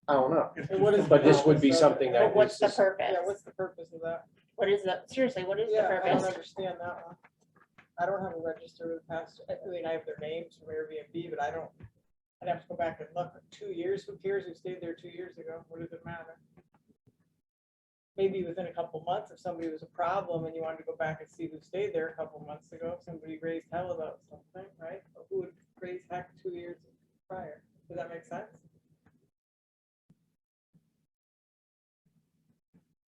I don't know, if And what there's is- but this something would be else something that But what's the needs to- purpose? Yeah, what's the purpose of that? What is the, seriously, what is the Yeah, I don't purpose? understand that one. I don't have a register with the past, I mean, I have their names from Airbnb, but I don't, I'd have to go back and look. 2 years, who cares who stayed there 2 years ago? What does it matter? Maybe within a couple months, if somebody was a problem and you wanted to go back and see who stayed there a couple months ago, if somebody raised hell about something, right? Or who would raise heck 2 years prior? Does that make sense?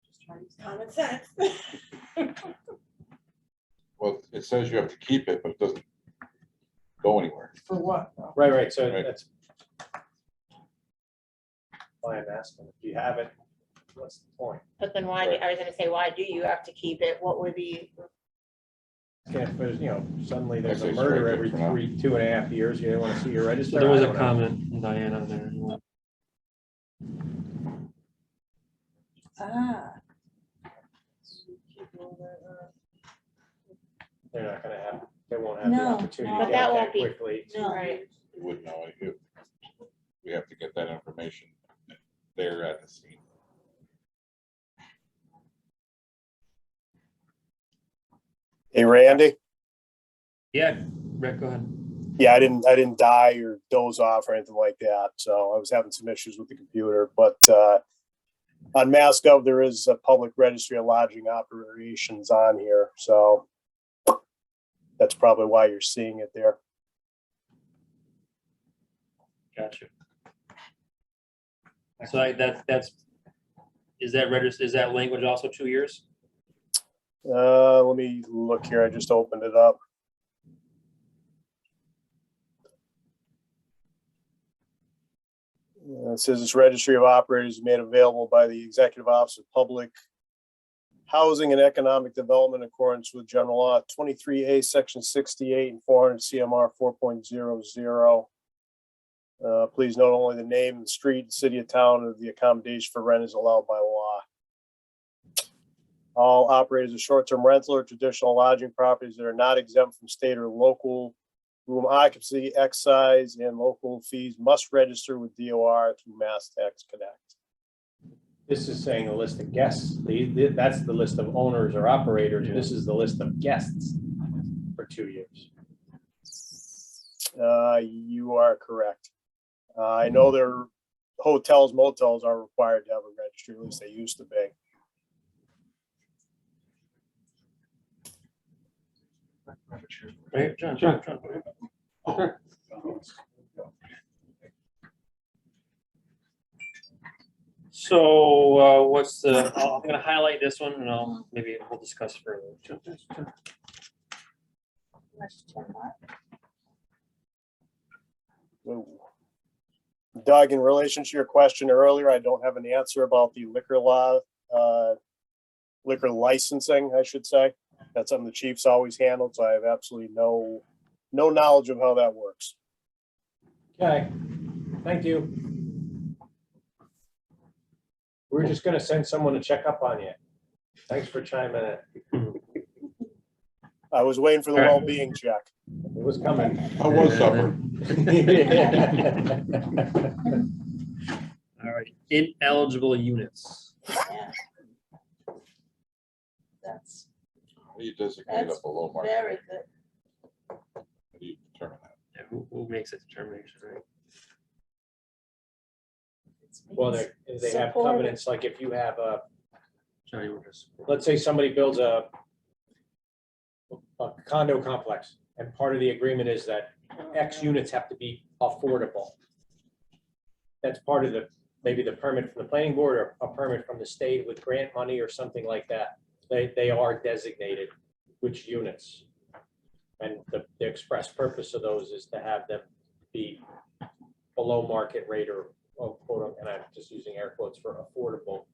Just trying to use common sense. Well, it says you have to keep it, but it doesn't go anywhere. For what? Right, so Right. that's why I'm asking, if you have it, what's the point? But then why, I was gonna say, why do you have to keep it? What would be, If there's, suddenly there's I a say murder strike it every for now. 2.5 years, you want to see your register? So there was I a don't know. comment from Diane on there. They're not gonna have, they won't have the No, opportunity no. to But get that that won't be- quickly. No. right, You wouldn't know. We have to get that information there at the scene. Hey, Randy. Yeah, Rick, go ahead. Yeah, I didn't die or doze off or anything like that. So I was having some issues with the computer, but on MassGov, there is a public registry of lodging operations on here. So that's probably why you're seeing it there. Gotcha. So is that language also 2 years? Let me look here. I just opened it up. It says this registry of operators is made available by the Executive Office of Public Housing and Economic Development in accordance with General Law 23A, Section 68 and 400 CMR 4.00. Please note only the name, the street, city of town of the accommodation for rent is allowed by law. All operators of short-term rental or traditional lodging properties that are not exempt from state or local room occupancy, excise, and local fees must register with DOR through Mass Tax Connect. This is saying a list of guests. That's the list of owners or operators. This is the list of guests for 2 years. You are correct. I know their hotels, motels are required to have a registry, at least they used to be. Right, John. So what's I'm gonna highlight this one and maybe we'll discuss further. Doug, in relation to your question earlier, I don't have an answer about the liquor law, liquor licensing, I should say. That's something the chief's always handled, so I have absolutely no knowledge of how that works. Okay, thank you. We're just gonna send someone to check up on you. Thanks for chiming in. I was waiting for the All right. well-being check. It was coming. How was supper? All right, ineligible units. Yeah. That's How do you designate a That's below market? very good. How do you determine that? Yeah, who makes that determination, right? Well, they have Supported. covenants, like if you have a, Johnny, we're just. let's say somebody builds a condo complex, and part of the agreement is that X units have to be affordable. That's part of maybe the permit from the planning board or a permit from the state with grant money or something like that. They are designated which units. And the express purpose of those is to have them be below market rate or quote, and I'm just using air quotes for affordable.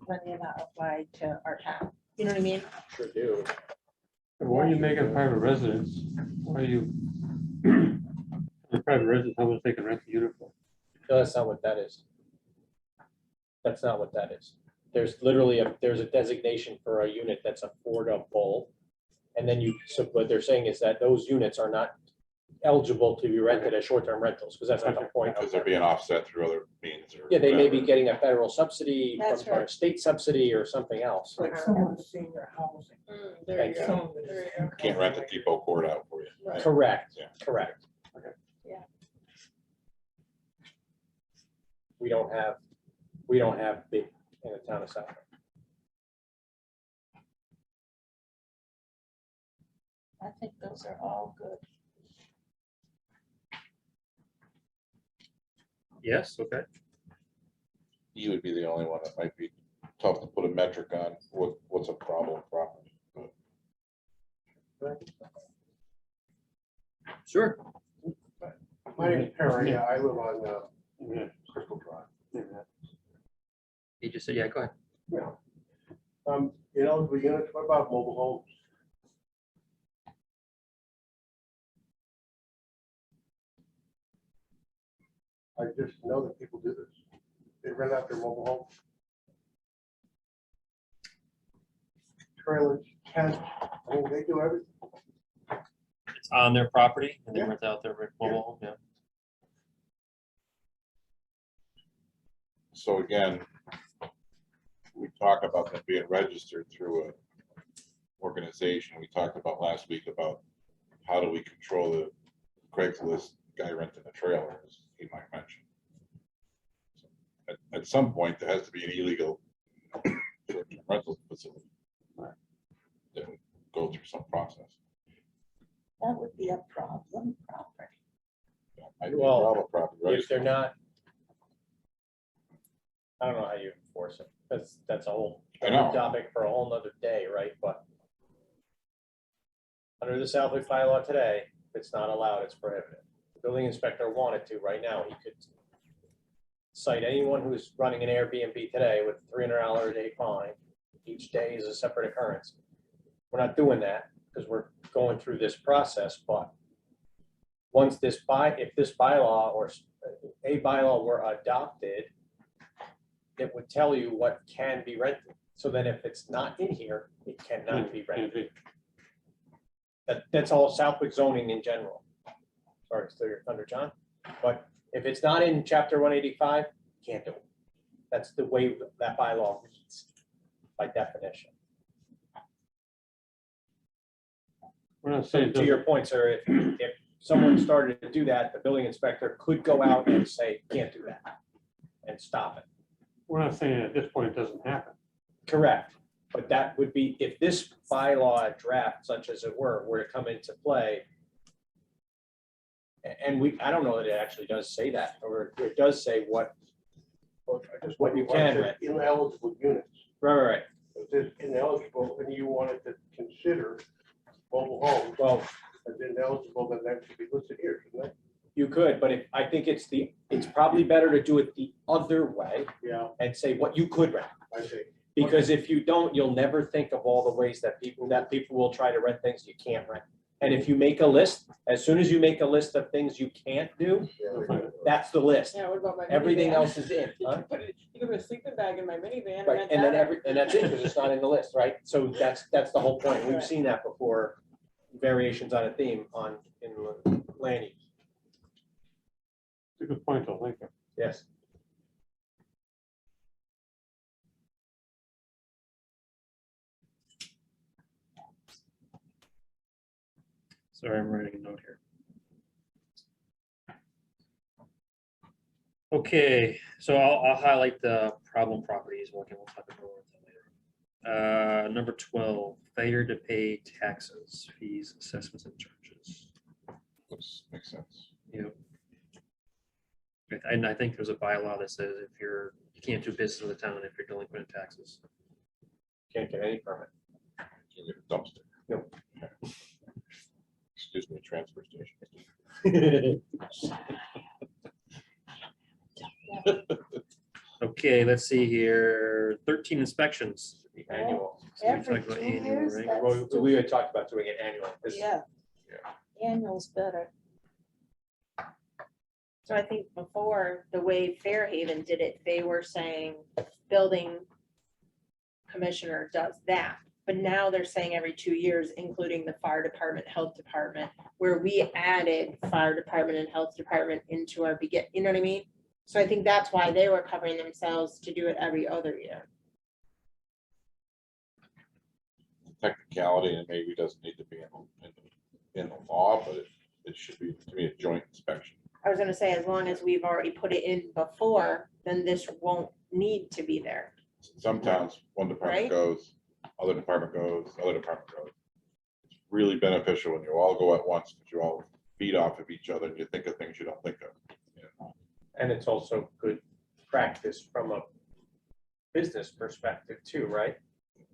When they're not applied to our town, you know what I mean? Sure do. Why are you making private residence? Why are you? The private residence, how much they can rent the unit for? No, that's not what that is. That's not what that is. There's literally there's a designation for a unit that's affordable. And then so what they're saying is that those units are not eligible to be rented as short-term rentals, because that's not the point. Because they're being offset through other means or. Yeah, they may be whatever. getting a federal subsidy, That's from a right. state subsidy or something else. Like someone's senior housing. There you Thank go. Some of it There is you go. Can't rent the depot court out for you. Right. Correct, Yeah. correct. Okay. Yeah. We don't have big in the town of Southwick. I think those are all good. Yes, okay. You would be the only one that might be tough to put a metric on what's a problem property. But Sure. My name is Perry. I live on Yeah. Crystal Drive. Yeah. You just said, yeah, go ahead. Yeah. Ineligible units, what about mobile homes? I just know that people do this. They rent out their mobile homes. Trailers, tents, I mean, they do everything. It's on their property and they Yeah. rent out their mobile home, yeah. So again, we talk about them being registered through a organization. We talked about last week about how do we control the Craigslist guy renting a trailer, as he might mention. So at some point, there has to be an illegal short-term rental facility. That would go through some process. That would be a problem property. I do Well, problem property, right? If they're not, I don't know how you enforce it. That's a whole I know. topic for a whole nother day, right? But under the Southwick bylaw today, if it's not allowed, it's prohibited. The building inspector wanted to, right now, he could cite anyone who's running an Airbnb today with $300 a day fine. Each day is a separate occurrence. We're not doing that because we're going through this process, but once if this bylaw or a bylaw were adopted, it would tell you what can be rented. So then if it's not in here, it cannot be rented. That's all Southwick zoning in general. Sorry, it's still under John, but if it's not in chapter 185, can't do it. That's the way that bylaw reads by definition. We're not So saying. to your point, sir, if someone started to do that, the building inspector could go out and say, can't do that and stop it. We're not saying at this point it doesn't happen. Correct, but that would be, if this bylaw draft, such as it were to come into play, and I don't know that it actually does say that, or it does say what What you can rent. Ineligible units. right. If it's ineligible, and you wanted to consider mobile homes Well, as ineligible, then that should be listed here, shouldn't it? you could, but I think it's probably better to do it the other way Yeah, and say what you could rent. I see. Because if you don't, you'll never think of all the ways that people will try to rent things you can't rent. And if you make a list, as soon as you make a list of things you can't do, Yeah. that's the list. Yeah, what about my Everything minivan? else is in, huh? You can put a sleeping bag in my minivan. Right, rent and then that. and that's it, because it's not in the list, right? So that's the whole point. We've seen that before, variations on a theme in land use. It's a good point, though, thank you. Yes. Sorry, I'm writing a note here. Okay, so I'll highlight the problem properties. We'll talk about that later. Number 12, failure to pay taxes, fees, assessments, and charges. Makes sense. Yep. And I think there's a bylaw that says if you can't do business in the town if you're delinquent in taxes. Can't get any permit. You get a dumpster. Nope. excuse me, transfer station. Okay, let's see here, 13 inspections. Annual. So we Every talked about 2 annual, years, right? that's Well, too- we had talked about doing it annual. 'cause- Yeah. Yeah. Annual's better. So I think before, the way Fairhaven did it, they were saying building commissioner does that. But now they're saying every 2 years, including the fire department, health department, where we added fire department and health department into our you know what I mean? So I think that's why they were covering themselves to do it every other year. Technicality, and maybe doesn't need to be in the law, but it should be, to me, a joint inspection. I was gonna say, as long as we've already put it in before, then this won't need to be there. Some towns, one department Right. goes, other department goes, other department goes. It's really beneficial when you all go at once, because you all feed off of each other and you think of things you don't think of. you know. And it's also good practice from a business perspective too, right?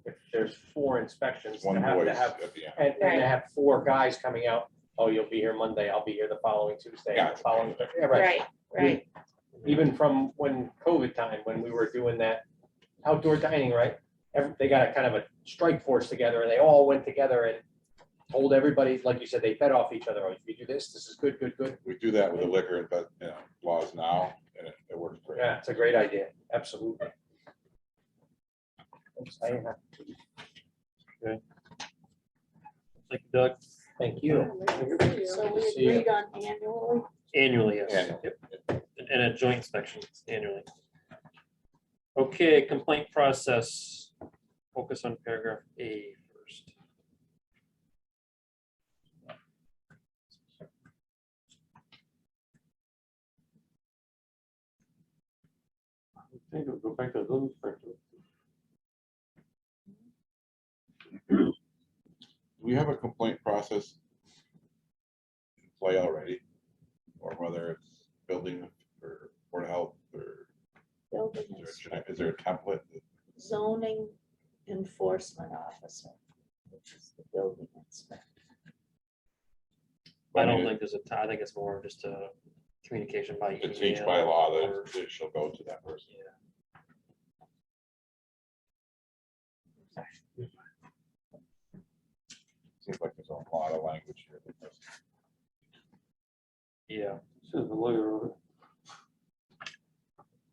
If there's 4 inspections, to One have voice to have, at the end. and to have 4 guys coming out, oh, you'll be here Monday, I'll be here the following Tuesday, and the Gotcha. following, yeah, right. Right. Even from when COVID time, when we were doing that outdoor dining, right? They got a kind of a strike force together, and they all went together and told everybody, like you said, they fed off each other. Oh, if you do this is good, good, good. We do that with the liquor and, laws now, and it works great. Yeah, it's a great idea, absolutely. Oops, I have to- Like Doug, Thank you. So we See ya. agreed on annually. annually, yes. Annual. Yep. And a joint inspection annually. Okay, complaint process. Focus on paragraph A first. I think it'll go back to the building inspector. Do we have a complaint process in play already? Or whether it's building or Board of Health, or Building is there a template? zoning enforcement officer, which is the building inspector. I don't think there's I think it's more just a communication by It's each email by law or- that it shall go to that person. Seems like there's a lot of language here. Yeah. Says the lawyer over.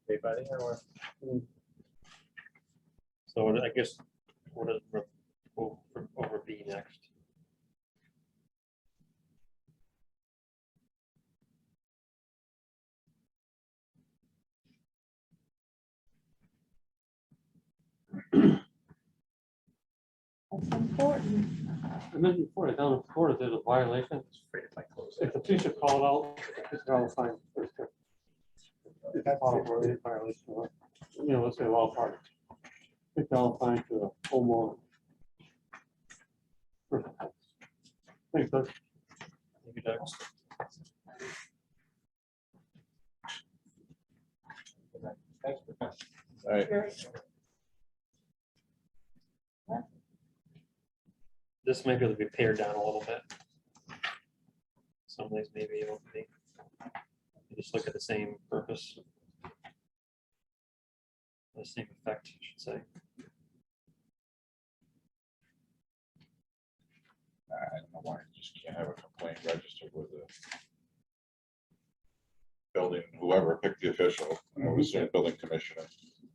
Everybody, or So I guess what is over B next? That's important. I mentioned before, down in Florida, there's a violation. afraid if I close If it. the police are called out, it's all fine. If they call for any violation, let's say all parties. It's all fine to the homeowner. Thanks, Doug. Thank you, Doug. Thanks for that. All right, This might be able to be pared down a little bit. Some of these may be able to be. You just look at the same purpose. The same effect, I should say. I don't know why you just can't have a complaint registered with the building, whoever, pick the official, I would assume building commissioner,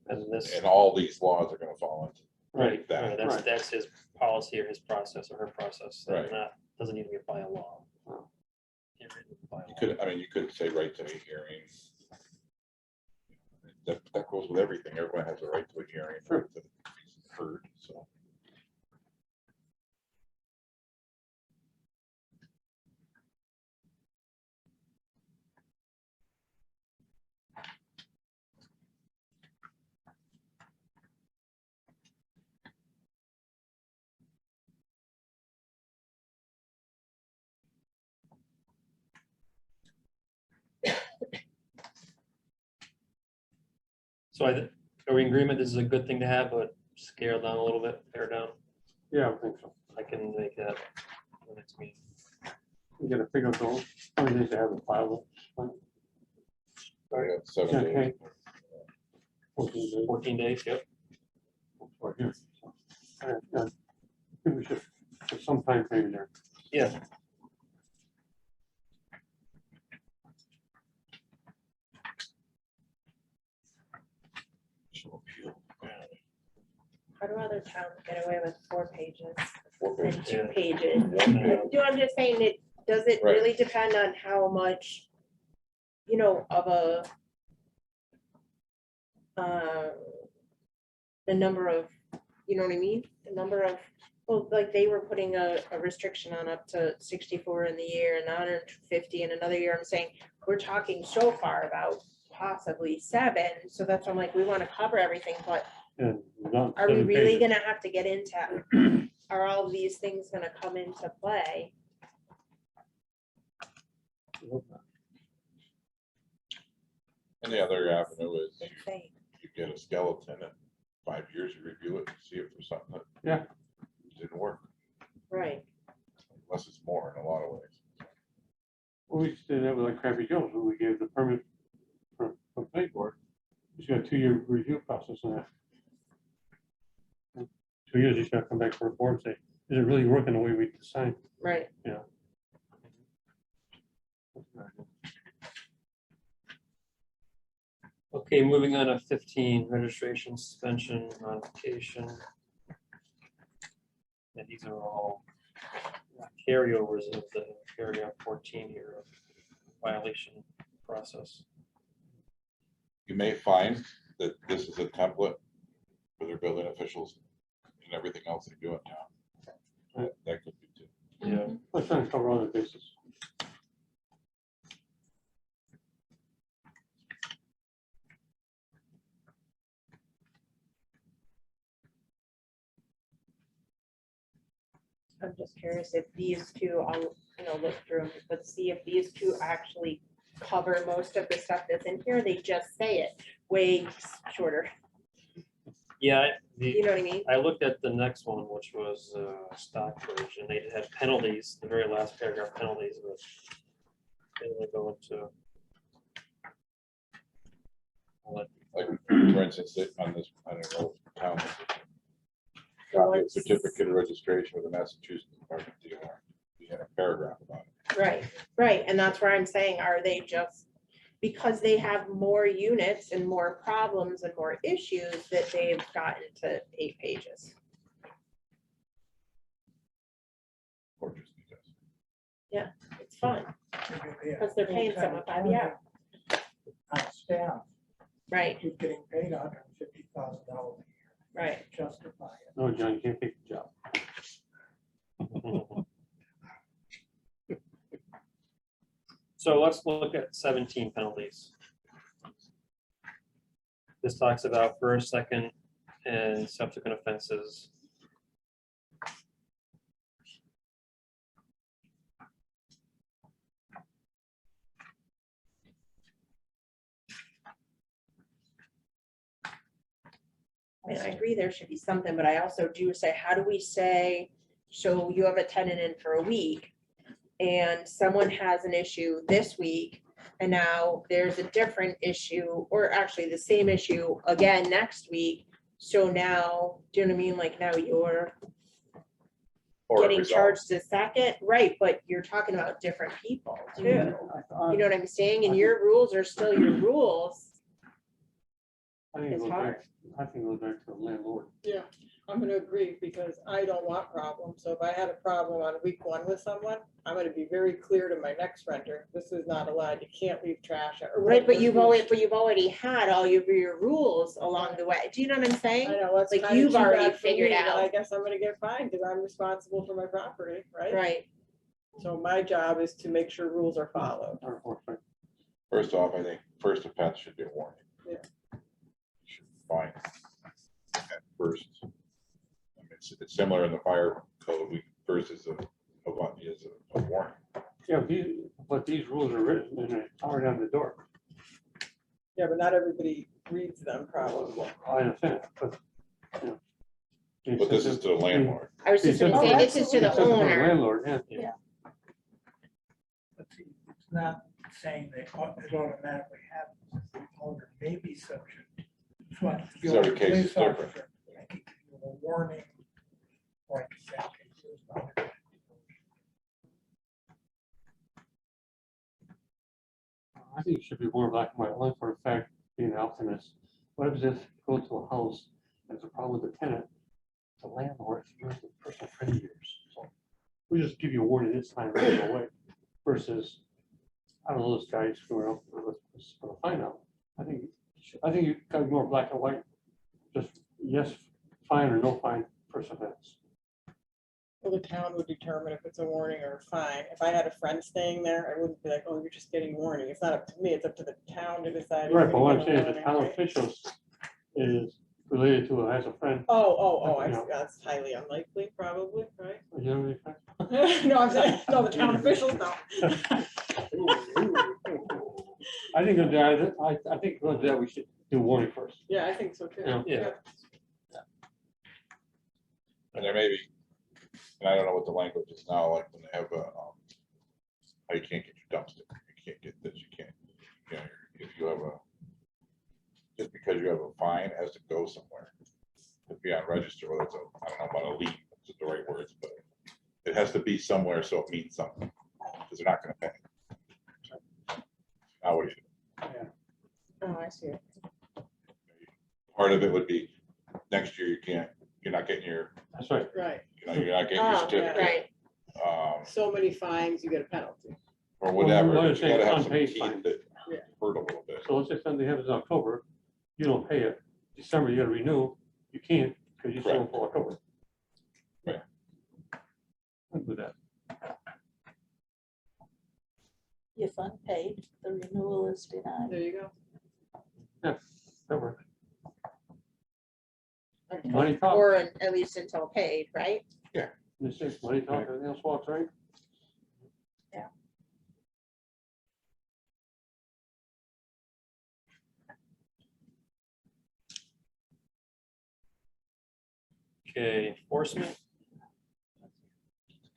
And this, and all these laws are gonna fall into right, that. that's, right. that's his policy or his process or her process. That's Right. not, doesn't need to be by a law. Wow. Can't read it by a You law. could, you could say right to a hearing. That goes with everything. Everyone has a right to a hearing. Sure. right to be Heard, so. So are we in agreement? This is a good thing to have, but scale down a little bit, pare down. Yeah, I think so. I can make that the next meeting. We gotta figure out those, how many days they have a file. I got 7 days. Okay. 14 days. 14 days, yep. Right here. So, I think we should put some time frame there. Yeah. How do other towns get away with 4 pages 4 and pages. 2 Yeah. pages? Yeah. Do I'm just saying it, does it Right. really depend on how much, you know, of a the number of, you know what I mean? The number of, well, like they were putting a restriction on up to 64 in the year and 150 in another year. I'm saying, we're talking so far about possibly 7. So that's why I'm like, we want to cover everything, but And not are we 7 really pages. gonna have to get into, are all these things gonna come into play? And the other avenue is I think. you get a skeleton in 5 years, you review it, and see if there's something that Yeah. didn't work, Right, unless it's more in a lot of ways. Well, we just did that with like Crappy Joe's, when we gave the permit from planning board. He's got a 2-year review process on that. 2 years, he's gotta come back for a board and say, is it really working the way we designed? right. Okay, moving on to 15, registration, suspension, modification. And these are all carryovers of the paragraph 14 here of violation process. You may find that this is a template for their building officials and everything else they do in town. That could be too. Yeah. Let's try to cover all the bases. I'm just curious if these 2, I'll, you know, look through them, but see if these 2 actually cover most of the stuff that's in here. They just say it way shorter. Yeah, You know what I mean? I looked at the next one, which was Stockbridge, and they had penalties, the very last paragraph penalties, but they only go into. Like, for instance, on this, I don't know, town. Copy of certificate of registration with the Massachusetts Department of DOR. We had a paragraph about it. Right, right, and that's where I'm saying, are they just, because they have more units and more problems and more issues that they've gotten to 8 pages? Or just because. It's fun, because they're paying someone by the hour. On staff, Right, who's getting paid $150,000 a year. right. Justify it. No, John, you can't take the job. So let's look at 17 penalties. This talks about first, second, and subsequent offenses. I mean, I agree there should be something, but I also do say, how do we say, so you have a tenant in for a week and someone has an issue this week and now there's a different issue, or actually the same issue again next week. So now, do you know what I mean? Like now you're Or getting resolve. charged a second, right? But you're talking about different people too. You know what I'm saying? And your rules are still your rules. I think it It's goes hard. back, I think it goes back to the landlord. Yeah, I'm gonna agree, because I don't want problems. So if I had a problem on week 1 with someone, I'm gonna be very clear to my next renter, this is not allowed, you can't leave trash. Or Right, but whatever. you've already had all your rules along the way. Do you know what I'm I saying? know, that's Like, kind of you've too already bad for me, figured but I out. guess I'm gonna get fined because I'm responsible for my property, right? Right, So my job is to make sure rules are followed. Or First off, I think first offense should be a warning. Yeah. Should be fine. At first. I mean, it's similar in the fire code, first is a warning. Yeah, but these rules are written and they're already on the door. Yeah, but not everybody reads them probably. I understand, but. you know, But this is to the landlord. I was just gonna Oh, say, this is to the it's up to owner. Landlord, yeah. But see, it's not saying that it automatically happens. The owner may be subject. So if you're Every a case is police different. officer, I can give you a warning. Or I can say, okay, here's another. I think it should be more black and white, only for the fact, being an optimist. What if you go to a house, there's a problem with the tenant, the landlord is a personal friend of yours. So we just give you a warning this time, and go away, versus, I don't know, this guy's screwing up, let's gonna find out. I think you gotta be more black and white, just yes, fine or no fine, first offense. Well, the town would determine if it's a warning or a fine. If I had a friend staying there, I wouldn't be like, oh, you're just getting warning. It's not up to me, it's up to the town to decide. if Right, you're but what I'm gonna saying get is a the town warning. officials is related to, as a friend. I You see. know. That's highly unlikely, probably, right? You know what I mean? No, I'm saying, no, the town officials don't. I think I think that we should do warning first. Yeah, I think so too. Yeah. And there may be, and I don't know what the language is now, like when they have a, how you can't get your dumpster, you can't get this, you can't, you know, if you have a, just because you have a fine, it has to go somewhere. To be on register, whether it's a, I don't know about a lien, is the right words, but it has to be somewhere so it means something, because they're not gonna pay. Now, what do you do? Oh, I see. Part of it would be, next year you're not getting your, That's right. Right, you're not getting your Oh, certificate. right. so many fines, you get a penalty. Or whatever, Well, but you gotta have some unpaid teeth fines. that Yeah. hurt a little bit. So let's say something happens in October, you don't pay it. December, you gotta renew, you can't, because you sold for October. Right. I'll do that. If unpaid, the renewal is denied. There you go. Yeah, that works. Money talks. Or at least until paid, right? You say money talks, everything else walks, right? Okay, enforcement,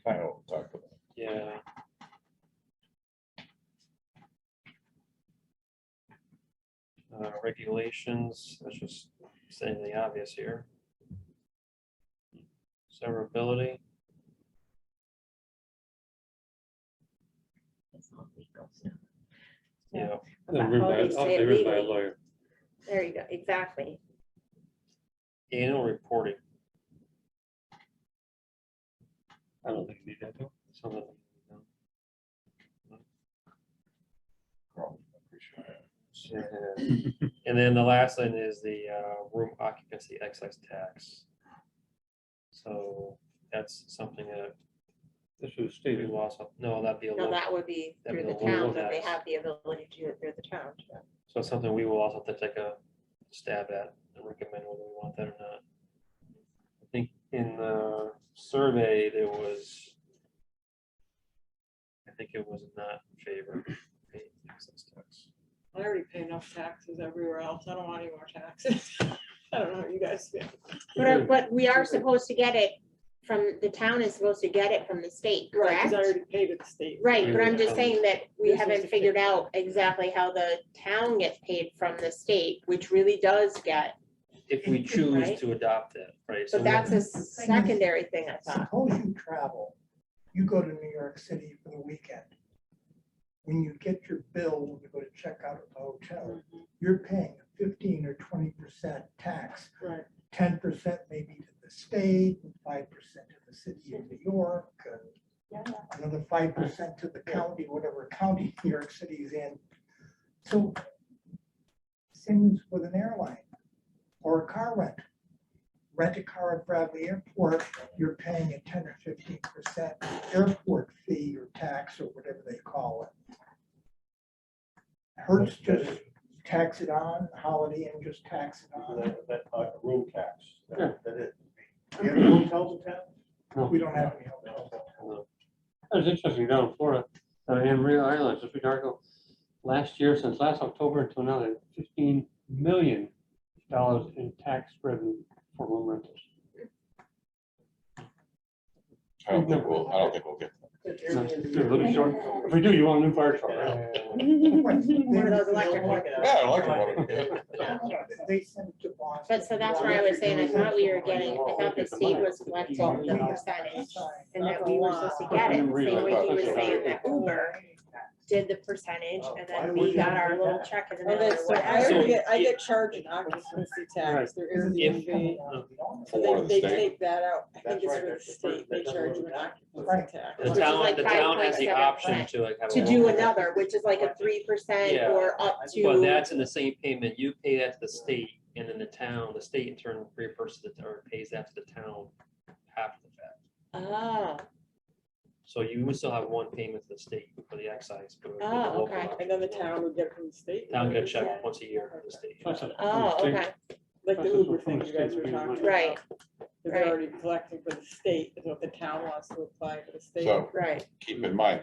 Kind of what we talked about. yeah. Regulations, let's just say the obvious here. Severability, yeah. They're written by- How they say it they're written by a legally. lawyer. There you go, exactly. Annual reporting, I don't think you need that, though. Some of them, Probably, appreciate it. yeah. And then the last one is the room occupancy excise tax. So that's something that this was we stated. will also, no, that'd be a No, little, that would be That'd through be the the local town, but they tax. have the ability to do it through the town. so it's something we will also have to take a stab at and recommend whether we want that or not. I think in the survey, there was, I think it was not in favor of paying excise tax. I already pay enough taxes everywhere else. I don't want any more taxes. I don't know how you guys feel. But we are supposed to get it from, the town is supposed to get it from the state, Right, correct? because I already paid it to state. Right, but I'm just saying that we You're supposed haven't to figured pay. out exactly how the town gets paid from the state, which really does get, If we choose Right. to adopt it, right? So but we- that's a secondary thing, I thought. Suppose you travel, you go to New York City for the weekend. When you get your bill, when you go to check out at the hotel, you're paying a 15 or 20% tax. Right. 10% maybe to the state, and 5% to the city of New York, and Yeah. another 5% to the county, whatever county New York City is in. So same as with an airline or a car rent. Rent a car at Bradley Airport, you're paying a 10 or 15% airport fee or tax or whatever they call it. Hertz just tax it on, Holiday Inn just tax it on. That room tax. Yeah. That is. Do you have any hotels in town? We don't have any hotels. That was interesting down in Florida, and realized this week article, last year, since last October until now, they had $15 million in tax revenue for room rentals. I don't think we'll get that. No, let me show you. If we do, you want a new fire truck, right? One of those electric ones. Yeah, I like it. They send it to Boston. But so that's where I was saying, I thought we were getting, I thought the state was collecting the percentage and that we were supposed to get it, same way he was saying that Uber did the percentage and then we got our little check in the mail Okay, or so whatever. I get charged an occupancy tax through Airbnb. For So the they state. take that out. I think it's for the state. They charge you an occupancy tax. The Which is town, like the town has the 5.7%. option to like have. a To do local- another, which is like a 3% Yeah. or up But to, that's in the same payment. You pay that to the state and then the town, the state in turn reimburses it or pays that to the town after the fact. oh, So you would still have one payment to the state for the excise. but the Oh, local okay. option And then the is one. town would get it from the state. Town get a check once a year from the state. oh, okay, Like the Uber thing you guys were talking about. Right. Because they're already collecting for the state, is what the town wants to apply for the state. So right. keep in mind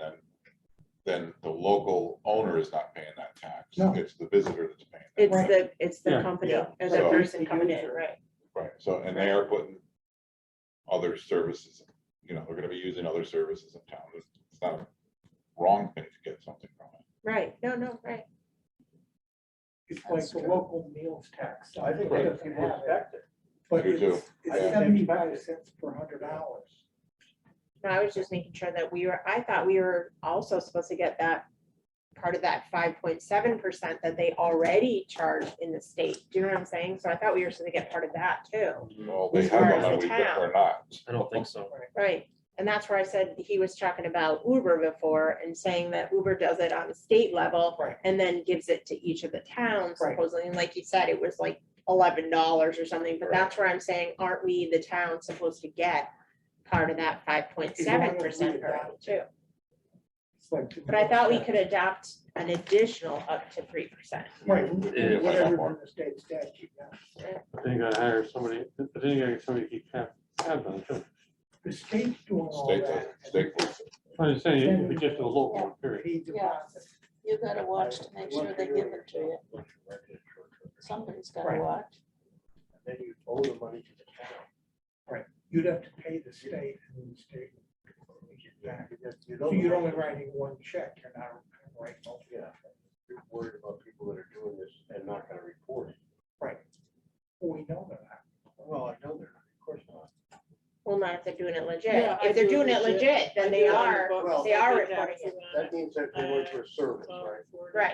then the local owner is not paying that tax. No. It's the visitor that's paying. that. It's the Yeah. company Yeah. or the So- person coming in, right? Right, so, and they are putting other services, you know, they're gonna be using other services in town. It's not a wrong thing to get something from it. Right, no, right. It's like the local meals tax. I think It they doesn't can have it, respect it. But You do. it's Yeah. 75 cents per $100. No, I was just making sure that I thought we were also supposed to get that part of that 5.7% that they already charge in the state. Do you know what I'm saying? So I thought we were supposed to get part of that too. Well, they As have far them as and the we're not. I don't think so. Right. And that's where I said he was talking about Uber before and saying that Uber does it on the state level Right. and then gives it to each of the towns Right. supposedly. And like you said, it was like $11 or something, but Right. that's where I'm saying, aren't we, the town, supposed to get part of that 5.7% already too? It's like the But I thought we meals could adopt an additional up to 3%. tax. Right, Yeah. whatever in the state statute. Yeah. But then you gotta hire somebody, but then you gotta get somebody to keep tabs on it too. The state's doing all State that. does, state puts it. I'm just saying, if we just do a local one, period. Pay deposit. You gotta watch to make sure they give it to you. Somebody's gotta Right. watch. Then you owe the money to the town. You'd have to pay the state and the state. would give it back. You So you're only writing one check, you're not writing multiple. Yeah, you're worried about people that are doing this and not gonna report it. Right. We know that. Well, I know they're not, of course not. Well, not if they're doing it legit. Yeah, I If they're do doing it legit, then they are, they are reporting it. That means that they went for a service, right? Right.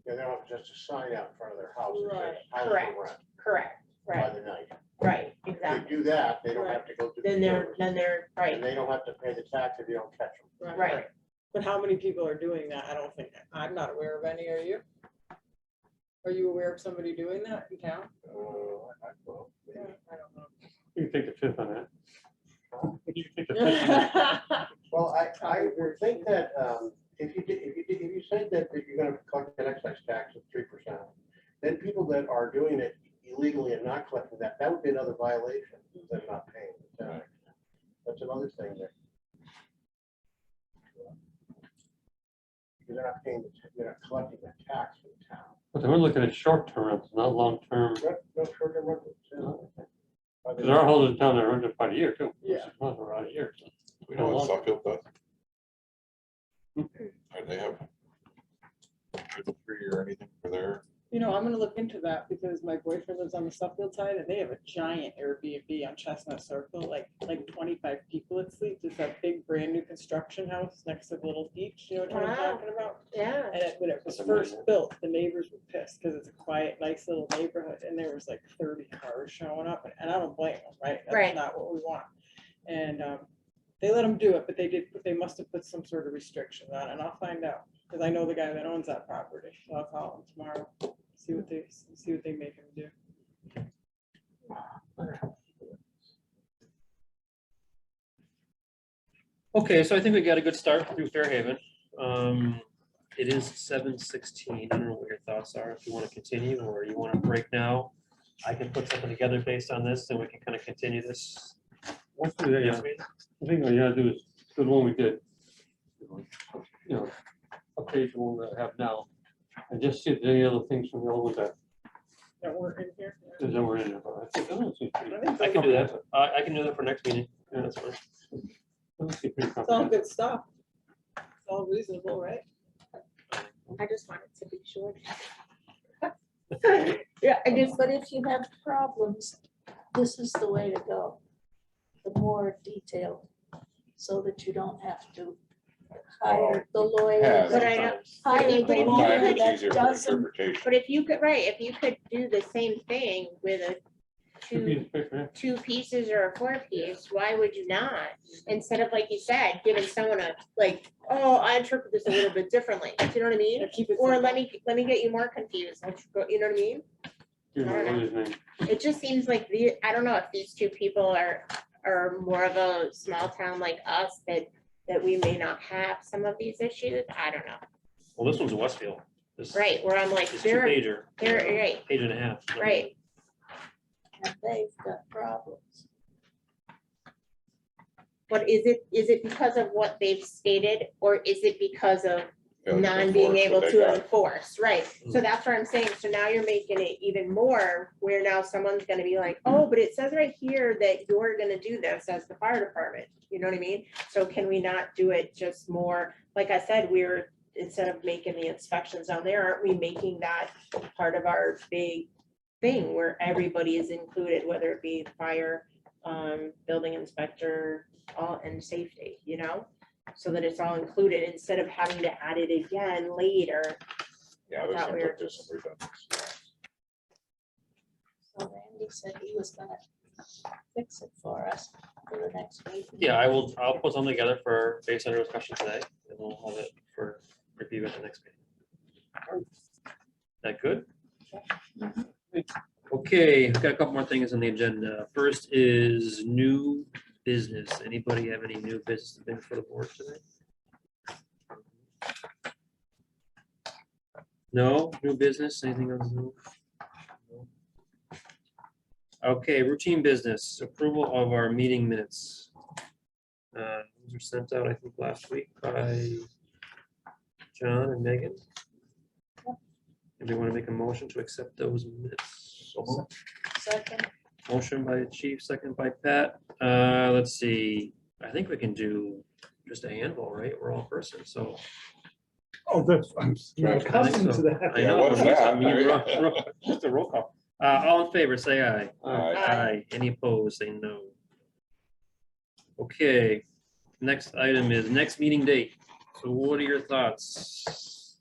Yeah, they don't have just a sign out in front of their house that says, Right. house for Correct. rent Correct, by right, the night. right, If exactly. they do that, they don't have to go through. the Then service. they're, And right, they don't have to pay the tax if you don't catch them. right. But how many people are doing that? I don't think, I'm not aware of any, are you? Are you aware of somebody doing that in town? Well, I don't know. You can take the fifth on that. You can take the fifth on that. Well, I would think that, if you said that you're gonna collect an excise tax of 3%, then people that are doing it illegally and not collecting that, that would be another violation, than not paying the tax. That's another thing that. You're not paying, you're not collecting the tax for the town. But we're looking at short-term rentals, not long-term. No short-term rentals. Because our holders in town, they're rented about a year too. Yeah. 6 months or a year. So. We know what Suffield does. Or they have 3 or anything for their, You know, I'm gonna look into that because my boyfriend lives on the Suffield side and they have a giant Airbnb on Chestnut Circle, like 25 people it sleeps. It's that big brand new construction house next to the little beach, you know what I'm Wow. talking about? Yeah, And when it was That's first amazing. built, the neighbors were pissed because it's a quiet, nice little neighborhood and there was like 30 cars showing up and I don't blame them, right? Right. That's not what we want. And they let them do it, but they must have put some sort of restriction on it and I'll find out. Because I know the guy that owns that property. So I'll call him tomorrow, see what they make him do. Okay, so I think we got a good start through Fairhaven. It is 7:16. I don't know what your thoughts are, if you want to continue or you want to break now. I can put something together based on this and we can kind of continue this. Let's do that, yeah. I think what you gotta do is, do the one we did. You know, update the one we have now. And just see if there's any other things from the old ones that We're in here. were in there. But I think those seem pretty- I can do that. I can do that for next meeting. Yeah, that's fine. those seem pretty It's all comprehensive. good stuff. all reasonable, right? I just wanted to be sure. Yeah, I guess, but if you have problems, this is the way to go. The more detailed, so that you don't have to hire the lawyer. Yeah, But I that- don't, Hire but the if you lawyer Sometimes it's that easier for doesn't, interpretation. but if you could, right, if you could do the same thing with a Should be two, a paper, yeah. 2 pieces or a 4 piece, why would you not? Instead of, like you said, giving someone a, like, oh, I interpret this a little bit differently, do you know what I mean? Yeah, keep it Or simple. let me get you more confused, you know what I mean? Here's my lawyer's name. It just seems like I don't know if these two people are more of a small town like us, that we may not have some of these issues. I don't know. Well, this one's Westfield. This Right, where I'm like, It's they're two-pager. right, Page and a half. right. and they've got problems. But is it because of what they've stated, or is it because of Failure to non being enforce able what they to got. enforce, right? So that's what I'm saying, so now you're making it even more, where now someone's gonna be like, oh, but it says right here that you're gonna do this as the fire department, you know what I mean? So can we not do it just more, like I said, instead of making the inspections down there, aren't we making that part of our big thing where everybody is included, whether it be fire, building inspector, all, and safety, you know? So that it's all included instead of having to add it again later. Yeah, I there thought seems we were like there's some redundancy. So Randy said he was gonna fix it for us for the next meeting. Yeah, I'll put something together based on our discussion today, and we'll have it for review at the next meeting. That good? Okay, I've got a couple more things on the agenda. First is new business. Anybody have any new business to bring for the board today? No, new business, anything else? No? Okay, routine business, approval of our meeting minutes. Those were sent out, I think, last week by John and Megan. And they want to make a motion to accept those minutes. So moved. Second, Motion by the chief, second by Pat. Let's see, I think we can do just a handful, right? We're all person, so. Oh, that's, I'm not accustomed to that. I Yeah, know, what is just- that? I mean, just a roll call. All in favor, say aye. Aye. Any opposed, say no. Okay, next item is next meeting date. So what are your thoughts?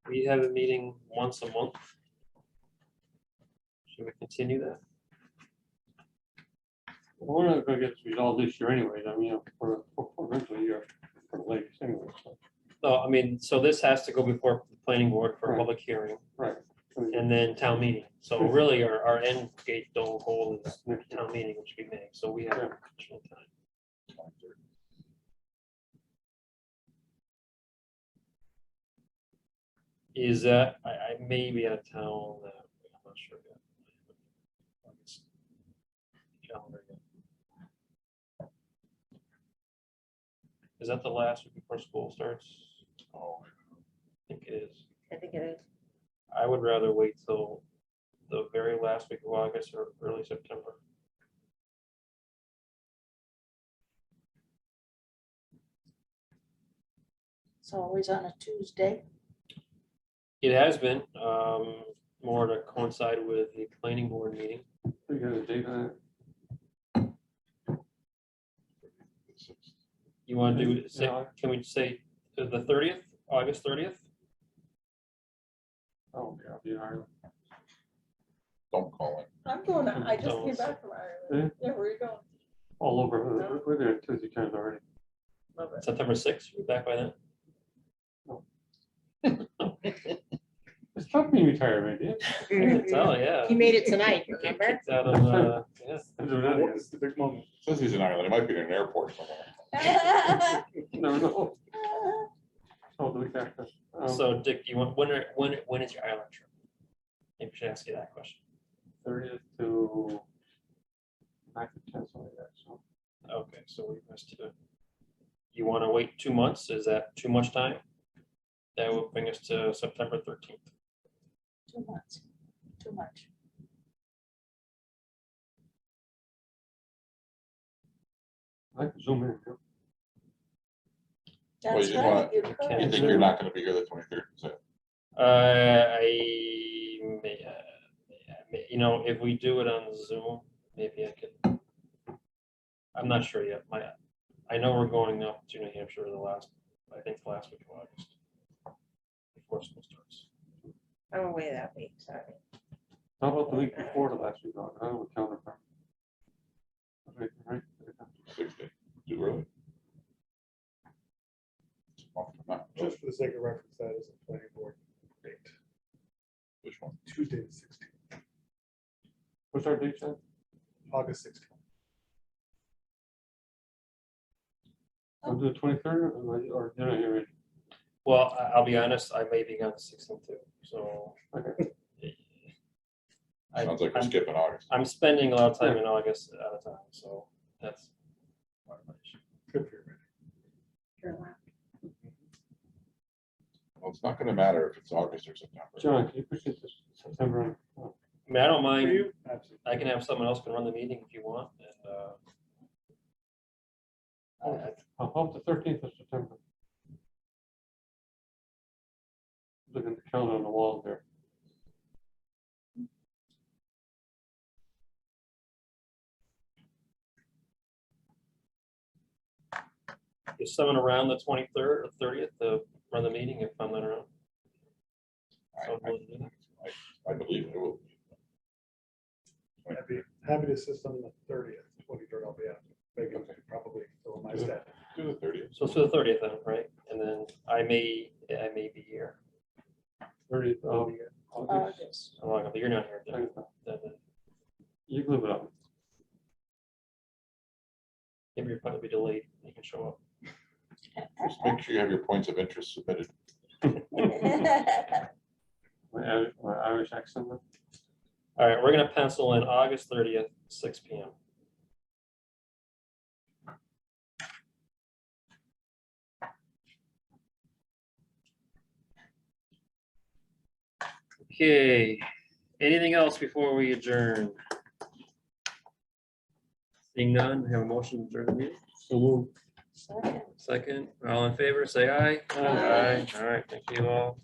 We have a meeting once a month. Should we continue that? We're not gonna get this resolved this year anyways, I mean, for eventually you're for the latest anyway, so, No, I mean, so this has to go before the planning board for a Right. public hearing right. and then town meeting. So really our end gate goal is town meeting, which we May, so we have additional time. Is that, I may be out of town, I'm not sure yet. Calendar yet. Is that the last week before school starts? Oh, I think it is. I think it is. I would rather wait till the very last week of August or early September. it's always on a Tuesday. It has been, more to coincide with the planning board meeting. We got a date on You want to do, Yeah. can we say the 30th, August 30th? it? Oh, yeah, I'll be in Ireland. don't call it. I'm going, I just came back from Ireland. Yeah, where are you going? All over, we're there Tuesday times already. Love it. September 6th, we're back by then? It's tough being retired, man, yeah. Oh, yeah. He made it tonight, remember? Kicked out of, yeah. What is the big moment? Says he's in Ireland, he might be in an airport somewhere. Never know. Oh, the week after. So Dick, you want, when is your island trip? Maybe we should ask you that question. 30th to 9th to 10th, something like that, so. Okay, so we must do it. You want to wait 2 months? Is that too much time? That will bring us to September 13th. 2 months, too much. I can zoom in, yeah. Well, That's you just right. wanna- You can't You could. think you're not gonna be here the 23rd, so You know, if we do it on Zoom, maybe I could. I'm not sure yet. I know we're going up to New Hampshire I think the last week of August. Before school starts. I'm away that week, sorry. How about the week before the last week? I don't know what calendar. Right. 60, too early. It's a month from now. Just for the sake of reference, that is a planning board date, Which one? Tuesday the 16th, What's our date, then? August 16th. I'll do the 23rd or you're not here. Well, I'll be honest, I may be on the 16th too, so. Okay. Sounds like we're skipping August. I'm spending a lot of time in August out of time, so that's part of my issue. Good for you, Randy. You're allowed. Well, it's not gonna matter if it's August or September. John, can you push it to September? I mean, I don't For mind, you? Absolutely. I can have someone else can run the meeting if you want, and, I'll hope the 13th of September. Looking at the calendar on the wall there. is someone around the 23rd or 30th to run the meeting if I'm not around? Someone willing to do that? I believe it will. I'd be happy to assist on the 30th, 23rd, I'll be out. Maybe probably fill my staff. Do the 30th. So it's for the 30th then, right? And then I may be here. 30th of August. August. How long? You're not here. then. You can live it up. Maybe you're probably delayed. You can show up. Just make sure you have your points of interest submitted. My Irish accent. All right, we're gonna pencil in August 30th, 6 p.m. Okay, anything else before we adjourn? Seeing none, have a motion to adjourn the meeting? So we'll Second. Second, all in favor, say aye. Aye. All right, thank you all.